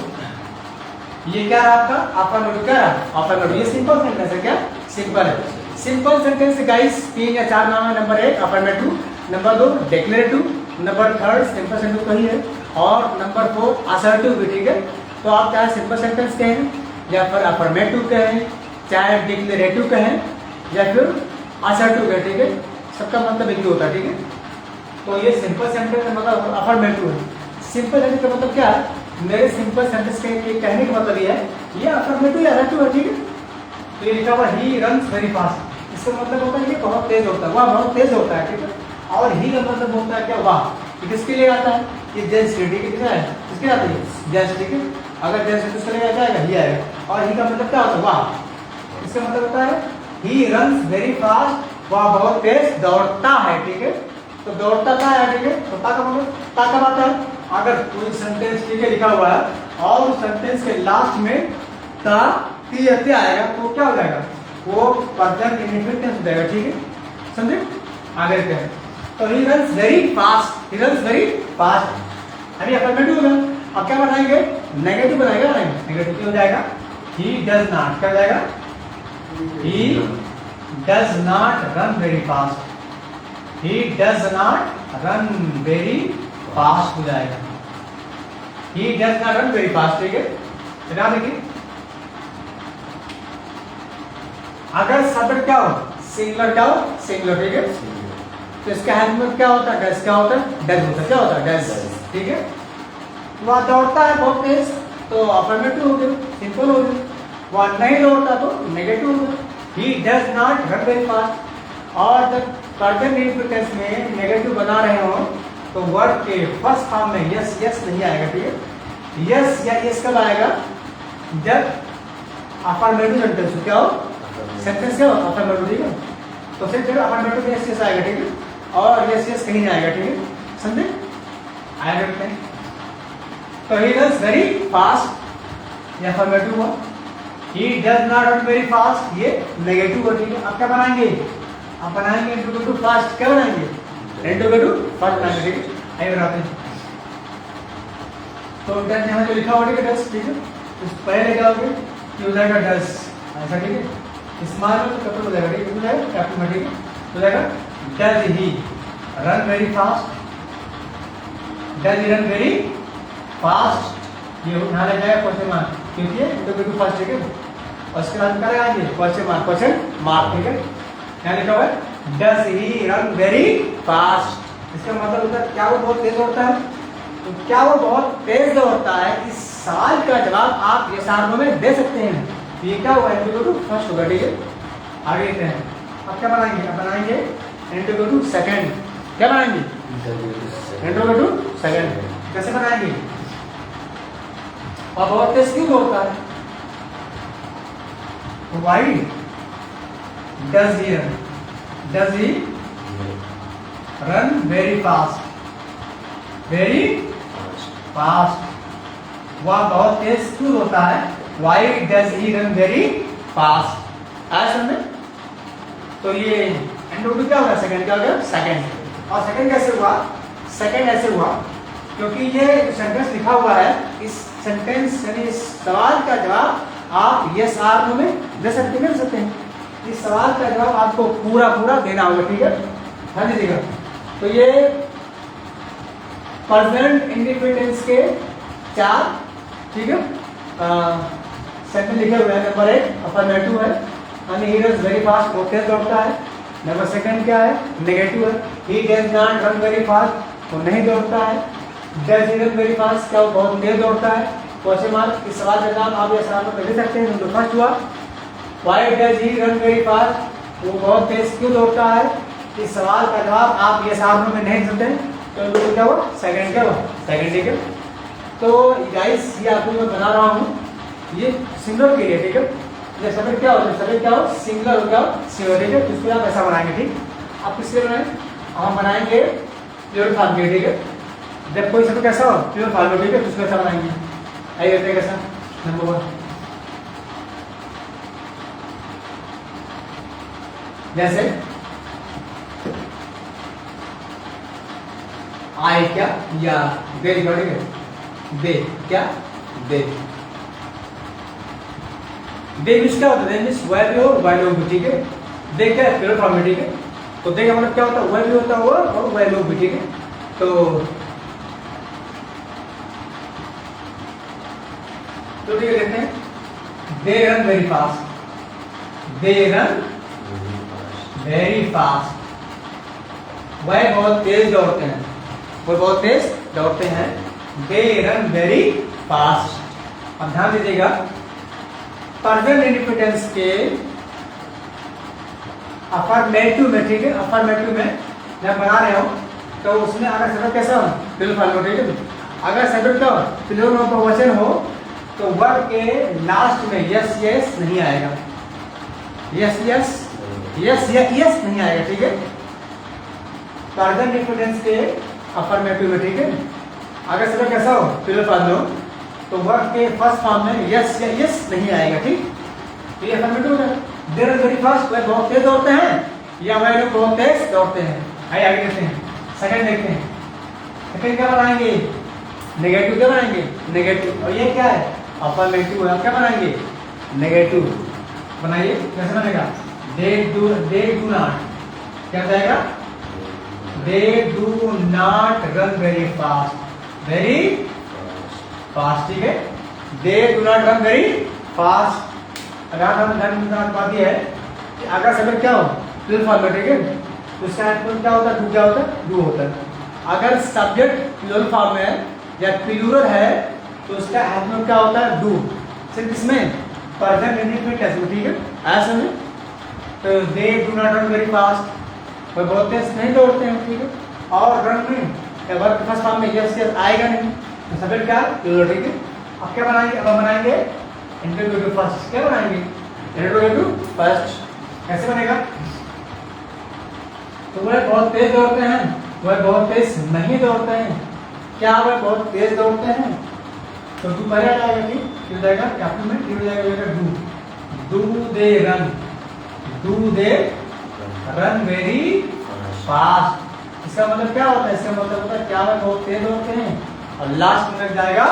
ये क्या रहा आपका अफर्मेटिव, क्या रहा अफर्मेटिव। ये सिंपल सेंटेंस है, क्या सिंपल है। सिंपल सेंटेंस गाइस 3 या 4 नाम है। Number 1 affirmative, number 2 declarative, number 3 simple sentence तो ही है, और नंबर 4 असर्टिव भी, ठीक है। तो आप चाहे सिंपल सेंटेंस कहें या फिर अफर्मेटिव कहें, चाहे डिक्लेरेटिव कहें या फिर असर्टिव कहें, ठीक है, सबका मतलब एक ही होता है, ठीक है। तो ये सिंपल सेंटेंस का मतलब अफर्मेटिव है। सिंपल सेंटेंस का मतलब क्या है, मेरे सिंपल सेंटेंस के कहने का मतलब ये है, ये अफर्मेटिव या असर्टिव है, ठीक है। तो ये लिखा हुआ ही रन्स वेरी फास्ट, इसका मतलब होता है ये बहुत तेज होता है, वह बहुत तेज होता है, ठीक है। और ही का मतलब होता है क्या, वाह। ये किसके लिए आता है, ये जेंट्स के, ठीक है, किसके है, किसके आता है, जेंट्स, ठीक है। अगर जेंट्स है तो उसके लिए आ जाएगा ही आएगा। और ही का मतलब क्या होता है, वाह। इसका मतलब होता है ही रन्स वेरी फास्ट, वह बहुत तेज दौड़ता है, ठीक है। तो दौड़ता था है, ठीक है। तो ता का मतलब ता कब आता है, अगर कोई सेंटेंस, ठीक है, लिखा हुआ है और उस सेंटेंस के लास्ट में ता ती आएगा तो क्या हो जाएगा, वो प्रेजेंट इंडेफिनिट टेंस हो जाएगा, ठीक है, समझे। आगे देखते हैं। तो he runs very fast, he runs very fast, अभी अफर्मेटिव होगा। अब क्या बनाएंगे, नेगेटिव बनाएगा, नेगेटिव क्या हो जाएगा, ही डज नॉट, क्या हो जाएगा, he does not run very fast, he does not run very fast हो जाएगा, he does not run very fast, ठीक है। ध्यान देखिए, अगर शब्द क्या हो, सिंगुलर क्या हो, सिंगुलर, ठीक है। तो इसका हेल्प में क्या होता है, डज, क्या होता है, डज होता है, क्या होता है, डज, ठीक है। वह दौड़ता है बहुत तेज, तो अफर्मेटिव हो गया, सिंपल हो गया। वह नहीं दौड़ता तो नेगेटिव हो गया, he does not run very fast। और जब प्रेजेंट इंडेफिनिट में नेगेटिव बना रहे हो तो वर्ड के फर्स्ट फॉर्म में यस यस नहीं आएगा, ठीक है। यस या यस कब आएगा, जब अफर्मेटिव सेंटेंस क्या हो, सेंटेंस क्या हो, अफर्मेटिव, ठीक है। तो फिर अफर्मेटिव में यस यस आएगा, ठीक है, और यस यस कहीं नहीं आएगा, ठीक है, समझे। आएगा नहीं। तो ही रन्स वेरी फास्ट, ये अफर्मेटिव हुआ। He does not run very fast, ये नेगेटिव हो, ठीक है। अब क्या बनाएंगे, आप बनाएंगे into to fast, क्या बनाएंगे, into to fast बनाएंगे, ठीक है। आइए बनाते हैं। तो डज यहाँ जो लिखा हुआ, ठीक है, डज, ठीक है। इस पहले क्या होगा, ये हो जाएगा डज, ऐसा, ठीक है। स्मॉल में तो कैपिटल हो जाएगा, ठीक है, हो जाएगा कैपिटल में, ठीक है, हो जाएगा does he run very fast, does he run very fast, ये यहाँ ले जाएगा क्वेश्चन मार्क, क्योंकि इंटरव्यू फर्स्ट, ठीक है। और इसके बाद क्या लगाएंगे, क्वेश्चन मार्क, ठीक है। यहाँ लिखा हुआ है does he run very fast, इसका मतलब होता है क्या वो बहुत तेज दौड़ता है। तो क्या वो बहुत तेज दौड़ता है, इस सवाल का जवाब आप ये सारणों में दे सकते हैं। ये क्या हुआ, इंटरव्यू फर्स्ट होगा, ठीक है। आगे देखते हैं। अब क्या बनाएंगे, अब बनाएंगे इंटरव्यू सेकंड, क्या बनाएंगे, इंटरव्यू सेकंड, कैसे बनाएंगे, और बहुत तेज क्यों दौड़ता है, Y does he run, does he run very fast, very fast, वह बहुत तेज क्यों होता है, Y does he run very fast, आया समझ। तो ये एंड क्या होगा, सेकंड क्या होगा, सेकंड। और सेकंड कैसे हुआ, सेकंड ऐसे हुआ क्योंकि ये सेंटेंस लिखा हुआ है, इस सेंटेंस यानी इस सवाल का जवाब आप यस आर में दे सकते हैं। इस सवाल का जवाब आपको पूरा देना होगा, ठीक है, ध्यान दीजिएगा। तो ये प्रेजेंट इंडेफिनिट के 4, ठीक है, सेंटेंस लिखे हुए हैं। नंबर 1 अफर्मेटिव है, यानी ही रन्स वेरी फास्ट, बहुत तेज दौड़ता है। नंबर सेकंड क्या है, नेगेटिव है, he does not run very fast, वो नहीं दौड़ता है। Does he run very fast, क्या वो बहुत तेज दौड़ता है, क्वेश्चन मार्क। इस सवाल का जवाब आप ये सवाल में दे सकते हैं। नंबर फर्स्ट हुआ why does he run very fast, वो बहुत तेज क्यों दौड़ता है। इस सवाल का जवाब आप ये सामने में नहीं सकते, तो क्या हुआ सेकंड, क्या हुआ सेकंड, ठीक है। तो गाइस ये आपको मैं बना रहा हूँ, ये सिंगुलर के लिए, ठीक है। ये सब्जेक्ट क्या होता है, सब्जेक्ट क्या हो सिंगुलर हो क्या सिंगुलर, ठीक है। इसको आप ऐसा बनाएंगे, ठीक। आप किसके बनाए, हम बनाएंगे प्योर फॉर्म के, ठीक है। जब कोई सब्जेक्ट कैसा हो प्योर फॉर्म, ठीक है, तो उसको ऐसा बनाएंगे। आइए देखते हैं कैसा। नंबर 1 जैसे आई क्या या दे लिखा, ठीक है। दे क्या दे, दे मिस क्या होता है, मिस वह भी हो वह लोग भी, ठीक है। दे क्या है प्योर फॉर्म में, ठीक है। तो दे का मतलब क्या होता है, वह भी होता है और वह लोग भी, ठीक है। तो ठीक है, देखते हैं। They run very fast, they run very fast, वह बहुत तेज दौड़ते हैं, वो बहुत तेज दौड़ते हैं। They run very fast. अब ध्यान दीजिएगा, प्रेजेंट इंडिपेंडेंस के अफर्मेटिव में, ठीक है, अफर्मेटिव में जब बना रहे हो तो उसमें अगर सब्जेक्ट कैसा हो प्लूरल फॉर्म में, ठीक है। अगर सब्जेक्ट क्या हो प्लूरल ऑफ बहुवचन हो तो वर्ब के लास्ट में यस यस नहीं आएगा, यस यस यस यस नहीं आएगा, ठीक है। प्रेजेंट इंडिपेंडेंस के अफर्मेटिव में, ठीक है। अगर सब्जेक्ट कैसा हो प्लूरल फॉर्म में हो तो वर्ब के फर्स्ट फॉर्म में यस या यस नहीं आएगा, ठीक। तो ये अफर्मेटिव है। दे रन वेरी फास्ट, वह बहुत तेज दौड़ते हैं या वह लोग बहुत तेज दौड़ते हैं। आइए आगे देखते हैं, सेकंड देखते हैं। सेकंड क्या बनाएंगे, नेगेटिव क्या बनाएंगे, नेगेटिव। और ये क्या है अफर्मेटिव है, क्या बनाएंगे नेगेटिव। बनाइए कैसे बनेगा, दे डू नॉट, क्या जाएगा they do not run very fast, very fast, ठीक है। They do not run very fast. अगर हम बात यह है कि अगर सब्जेक्ट क्या हो प्लूरल फॉर्म में, ठीक है, तो इसका एडवर्ब क्या होता है, डू क्या होता है, डू होता है। अगर सब्जेक्ट प्लूरल फॉर्म में या प्लूरल है तो उसका एडवर्ब क्या होता है, डू। सिर्फ इसमें प्रेजेंट इंडिपेंडेंस में, ठीक है, ऐसे में। तो they do not run very fast, वह बहुत तेज नहीं दौड़ते हैं, ठीक है। और रन में वर्ब फर्स्ट फॉर्म में यस यस आएगा नहीं, तो सब्जेक्ट क्या प्लूरल, ठीक है। अब क्या बनाएंगे, अब हम बनाएंगे इंटरोगेटिव फर्स्ट, क्या बनाएंगे इंटरोगेटिव फर्स्ट। कैसे बनेगा, तो वह बहुत तेज दौड़ते हैं, वह बहुत तेज नहीं दौड़ते हैं। क्या वह बहुत तेज दौड़ते हैं, तो डू पहले आ जाएगा, ठीक हो जाएगा, कैपिटल में ठीक हो जाएगा do. Do they run, do they run very fast. इसका मतलब क्या होता है, इसका मतलब होता है क्या वह बहुत तेज दौड़ते हैं, और लास्ट में लग जाएगा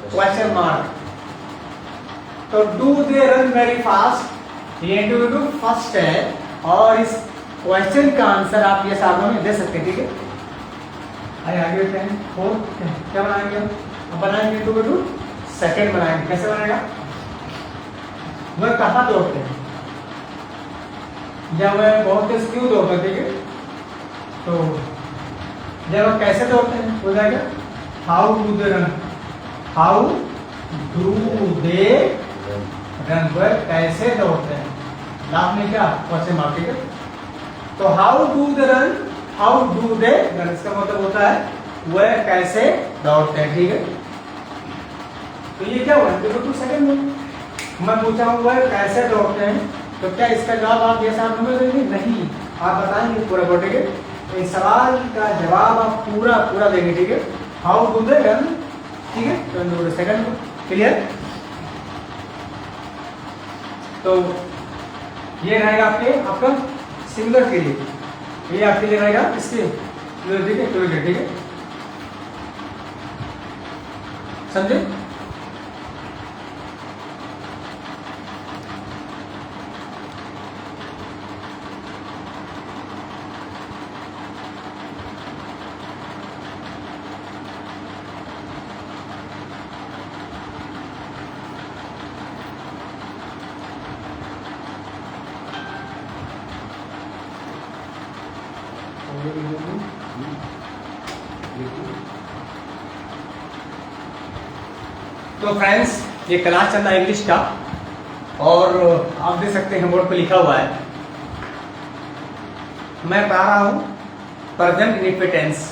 क्वेश्चन मार्क। तो do they run very fast ये इंटरोगेटिव फर्स्ट है, और इस क्वेश्चन का आंसर आप ये सामने में दे सकते हैं, ठीक है। आइए आगे देखते हैं। फोर्थ क्या बनाएंगे, हम बनाएंगे इंटरोगेटिव सेकंड बनाएंगे। कैसे बनेगा, वह कहाँ दौड़ते हैं या वह बहुत तेज क्यों दौड़ते हैं, ठीक है। तो जब वह कैसे दौड़ते हैं हो जाएगा how do they run, how do they run, वह कैसे दौड़ते हैं, लास्ट में क्या क्वेश्चन मार्क, ठीक है। तो how do they run, how do they run, इसका मतलब होता है वह कैसे दौड़ते हैं, ठीक है। तो ये क्या हुआ इंटरोगेटिव सेकंड में मैं पूछा हूँ वह कैसे दौड़ते हैं, तो क्या इसका जवाब आप ये साथ में देंगे, नहीं आप बताएंगे पूरा, ठीक है। तो इस सवाल का जवाब आप पूरा पूरा देंगे, ठीक है। हाउ डू दे रन, ठीक है। तो इंटरोगेटिव सेकंड क्लियर। तो ये रहेगा आपका सिंगुलर के लिए, ये आपके लिए रहेगा इसके, ठीक है, ठीक है, समझे। तो फ्रेंड्स ये क्लास चल रहा है इंग्लिश का, और आप देख सकते हैं बोर्ड पे लिखा हुआ है, मैं पढ़ा रहा हूँ प्रेजेंट इंडेफिनिट टेंस।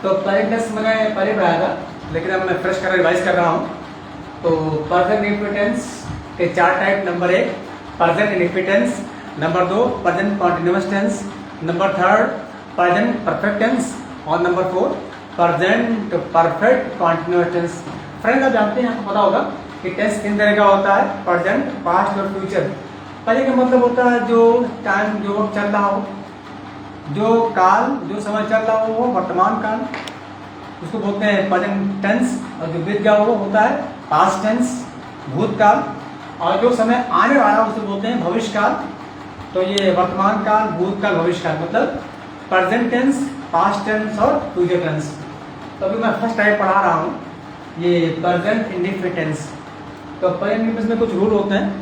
तो प्रेजेंट टेंस मैंने पहले पढ़ाया था, लेकिन अब मैं फ्रेश कर रिवाइज कर रहा हूँ। तो प्रेजेंट इंडेफिनिट टेंस के 4 type, number 1 present indefinite tense, number 2 present continuous tense, number 3 present perfect tense और number 4 present perfect continuous tense. Friends, आप जानते हैं, आपको पता होगा कि टेंस 3 तरह का होता है, प्रेजेंट, पास्ट और फ्यूचर। पहले का मतलब होता है जो टाइम, जो वक्त चल रहा हो, जो काल, जो समय चल रहा हो वो वर्तमान काल, उसको बोलते हैं प्रेजेंट टेंस। और जो बीत गया वो होता है पास्ट टेंस, भूतकाल। और जो समय आने वाला है उसे बोलते हैं भविष्य काल। तो ये वर्तमान काल, भूतकाल, भविष्य काल, मतलब प्रेजेंट टेंस, पास्ट टेंस और फ्यूचर टेंस। तो अभी मैं फर्स्ट टाइप पढ़ा रहा हूँ, ये प्रेजेंट इंडेफिनिट टेंस। तो प्रेजेंट इंडेफिनिट में कुछ रूल होते हैं।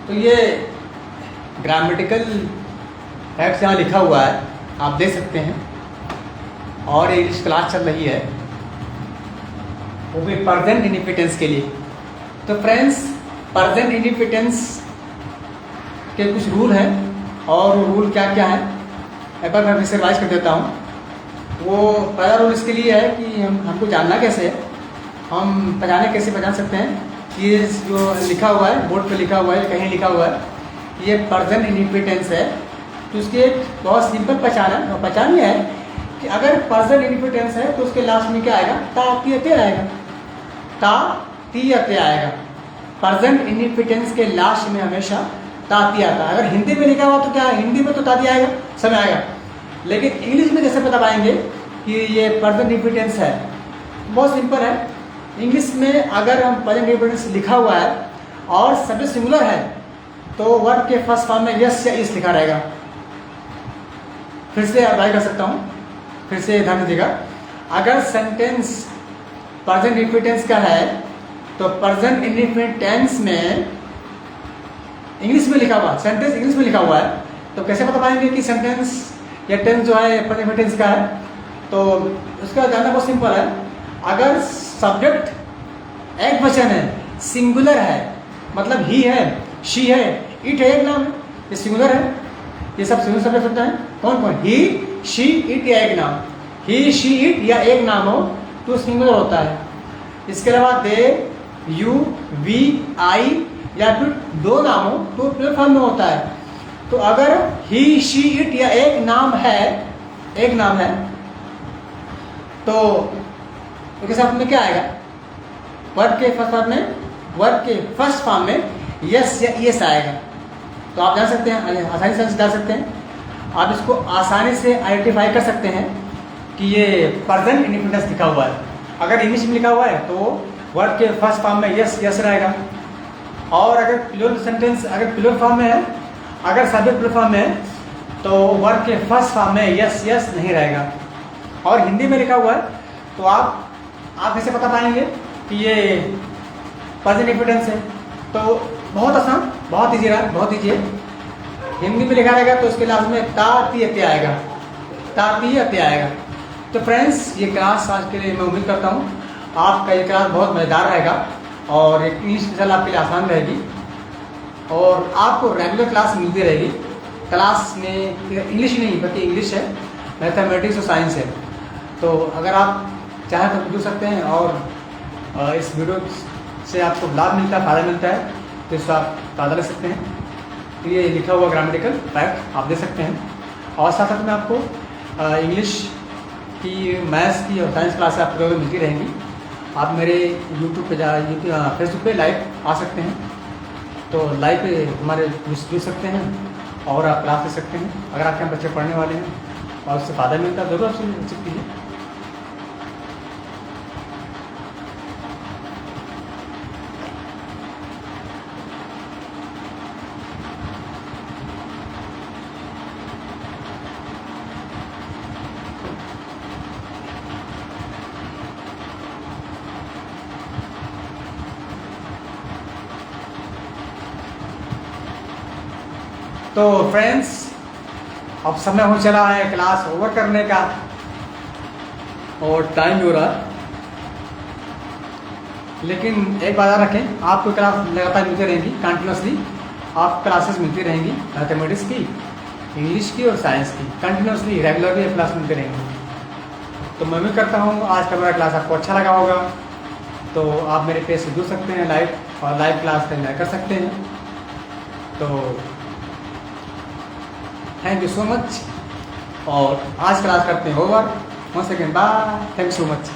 तो ये ग्रामेटिकल फैक्ट्स यहाँ लिखा हुआ है, आप देख सकते हैं। और इंग्लिश क्लास चल रही है, वो भी प्रेजेंट इंडेफिनिट टेंस के लिए। तो फ्रेंड्स, प्रेजेंट इंडेफिनिट टेंस के कुछ रूल हैं, और वो रूल क्या क्या है एक बार मैं फिर से रिवाइज कर देता हूँ। वो पहला रूल इसके लिए है कि हमको जानना कैसे है, हम कैसे पहचान सकते हैं कि ये जो लिखा हुआ है, बोर्ड पे लिखा हुआ है, कहीं लिखा हुआ है कि ये प्रेजेंट इंडेफिनिट टेंस है। तो उसकी एक बहुत सिंपल पहचान है, और पहचान ये है कि अगर प्रेजेंट इंडेफिनिट टेंस है तो उसके लास्ट में क्या आएगा, ता ती अते आएगा, ता ती अते आएगा। प्रेजेंट इंडेफिनिट टेंस के लास्ट में हमेशा ता ती आता है। अगर हिंदी में लिखा हुआ तो क्या है, हिंदी में तो ता ती आएगा, समय आएगा। लेकिन इंग्लिश में कैसे पता पाएंगे कि ये प्रेजेंट इंडेफिनिट टेंस है? बहुत सिंपल है। इंग्लिश में अगर हम प्रेजेंट इंडेफिनिट टेंस लिखा हुआ है और सब्जेक्ट सिंगुलर है तो वर्ब के फर्स्ट फॉर्म में यस या इस लिखा रहेगा। फिर से अप्लाई कर सकता हूँ, फिर से ध्यान दीजिएगा। अगर सेंटेंस प्रेजेंट इंडेफिनिट टेंस का है तो प्रेजेंट इंडेफिनिट टेंस में इंग्लिश में लिखा हुआ, सेंटेंस इंग्लिश में लिखा हुआ है, तो कैसे बता पाएंगे कि सेंटेंस या टेंस जो है प्रेजेंट इंडेफिनिट टेंस का है? तो उसका जानना बहुत सिंपल है। अगर सब्जेक्ट एक वचन है, सिंगुलर है, मतलब ही है, शी है, इट है, एक नाम है, ये सिंगुलर है, ये सब सिंगुलर सब्जेक्ट होता है। कौन कौन? ही, शी, इट या एक नाम, ही, शी, इट या एक नाम हो तो सिंगुलर होता है। इसके अलावा दे, यू, वी, आई या फिर 2 नाम हो तो प्लूरल फॉर्म में होता है। तो अगर ही, शी, इट या एक नाम है तो उसके साथ में क्या आएगा? वर्ब के फर्स्ट फॉर्म में यस या यस आएगा। तो आप जान सकते हैं, आसानी से डाल सकते हैं, आप इसको आसानी से आइडेंटिफाई कर सकते हैं कि ये प्रेजेंट इंडेफिनिट टेंस लिखा हुआ है। अगर इंग्लिश में लिखा हुआ है तो वर्ब के फर्स्ट फॉर्म में यस यस रहेगा। और अगर प्लूरल सेंटेंस अगर प्लूरल फॉर्म में है, अगर सब्जेक्ट प्लूरल फॉर्म में है तो वर्ब के फर्स्ट फॉर्म में यस यस नहीं रहेगा। और हिंदी में लिखा हुआ है तो आप कैसे पता पाएंगे कि ये प्रेजेंट इंडेफिनिट टेंस है? तो बहुत आसान, बहुत ईजी रहा, बहुत ईजी है। हिंदी में लिखा रहेगा तो उसके लास्ट में ता ती अते आएगा, ता ती अते आएगा। तो फ्रेंड्स, ये क्लास आज के लिए मैं उम्मीद करता हूँ आपका ये क्लास बहुत मज़ेदार रहेगा और एक इंग्लिश स्पेशल आपके लिए आसान रहेगी और आपको रेगुलर क्लास मिलती रहेगी। क्लास में इंग्लिश नहीं बल्कि इंग्लिश है, मैथमेटिक्स और साइंस है। तो अगर आप चाहें तो जुड़ सकते हैं और इस वीडियो से आपको लाभ मिलता है, फ़ायदा मिलता है, तो इससे आप फ़ायदा ले सकते हैं। तो ये लिखा हुआ ग्रामेटिकल फैक्ट आप दे सकते हैं। और साथ साथ में आपको इंग्लिश की, मैथ्स की और साइंस क्लास आपको लोगों मिलती रहेंगी। आप मेरे यूट्यूब पे फेसबुक पे लाइव आ सकते हैं, तो लाइव पे हमारे जुड़ सकते हैं और आप क्लास ले सकते हैं। अगर आपके यहाँ बच्चे पढ़ने वाले हैं और उससे फ़ायदा मिलता है ज़रूर आपसे मिल सकती है। तो फ्रेंड्स, अब समय हो चला है क्लास ओवर करने का और टाइम भी हो रहा है। लेकिन एक बात याद रखें, आपको क्लास लगातार मिलती रहेंगी, कंटिन्यूसली आप क्लासेस मिलती रहेंगी, मैथमेटिक्स की, इंग्लिश की और साइंस की, कंटिन्यूसली रेगुलरली क्लास मिलती रहेंगी। तो मैं भी करता हूँ, आज का मेरा क्लास आपको अच्छा लगा होगा, तो आप मेरे पेज से जुड़ सकते हैं लाइव, और लाइव क्लास का एंजॉय कर सकते हैं। तो थैंक यू सो मच, और आज क्लास करते हैं over. One second, bye, thank you so much.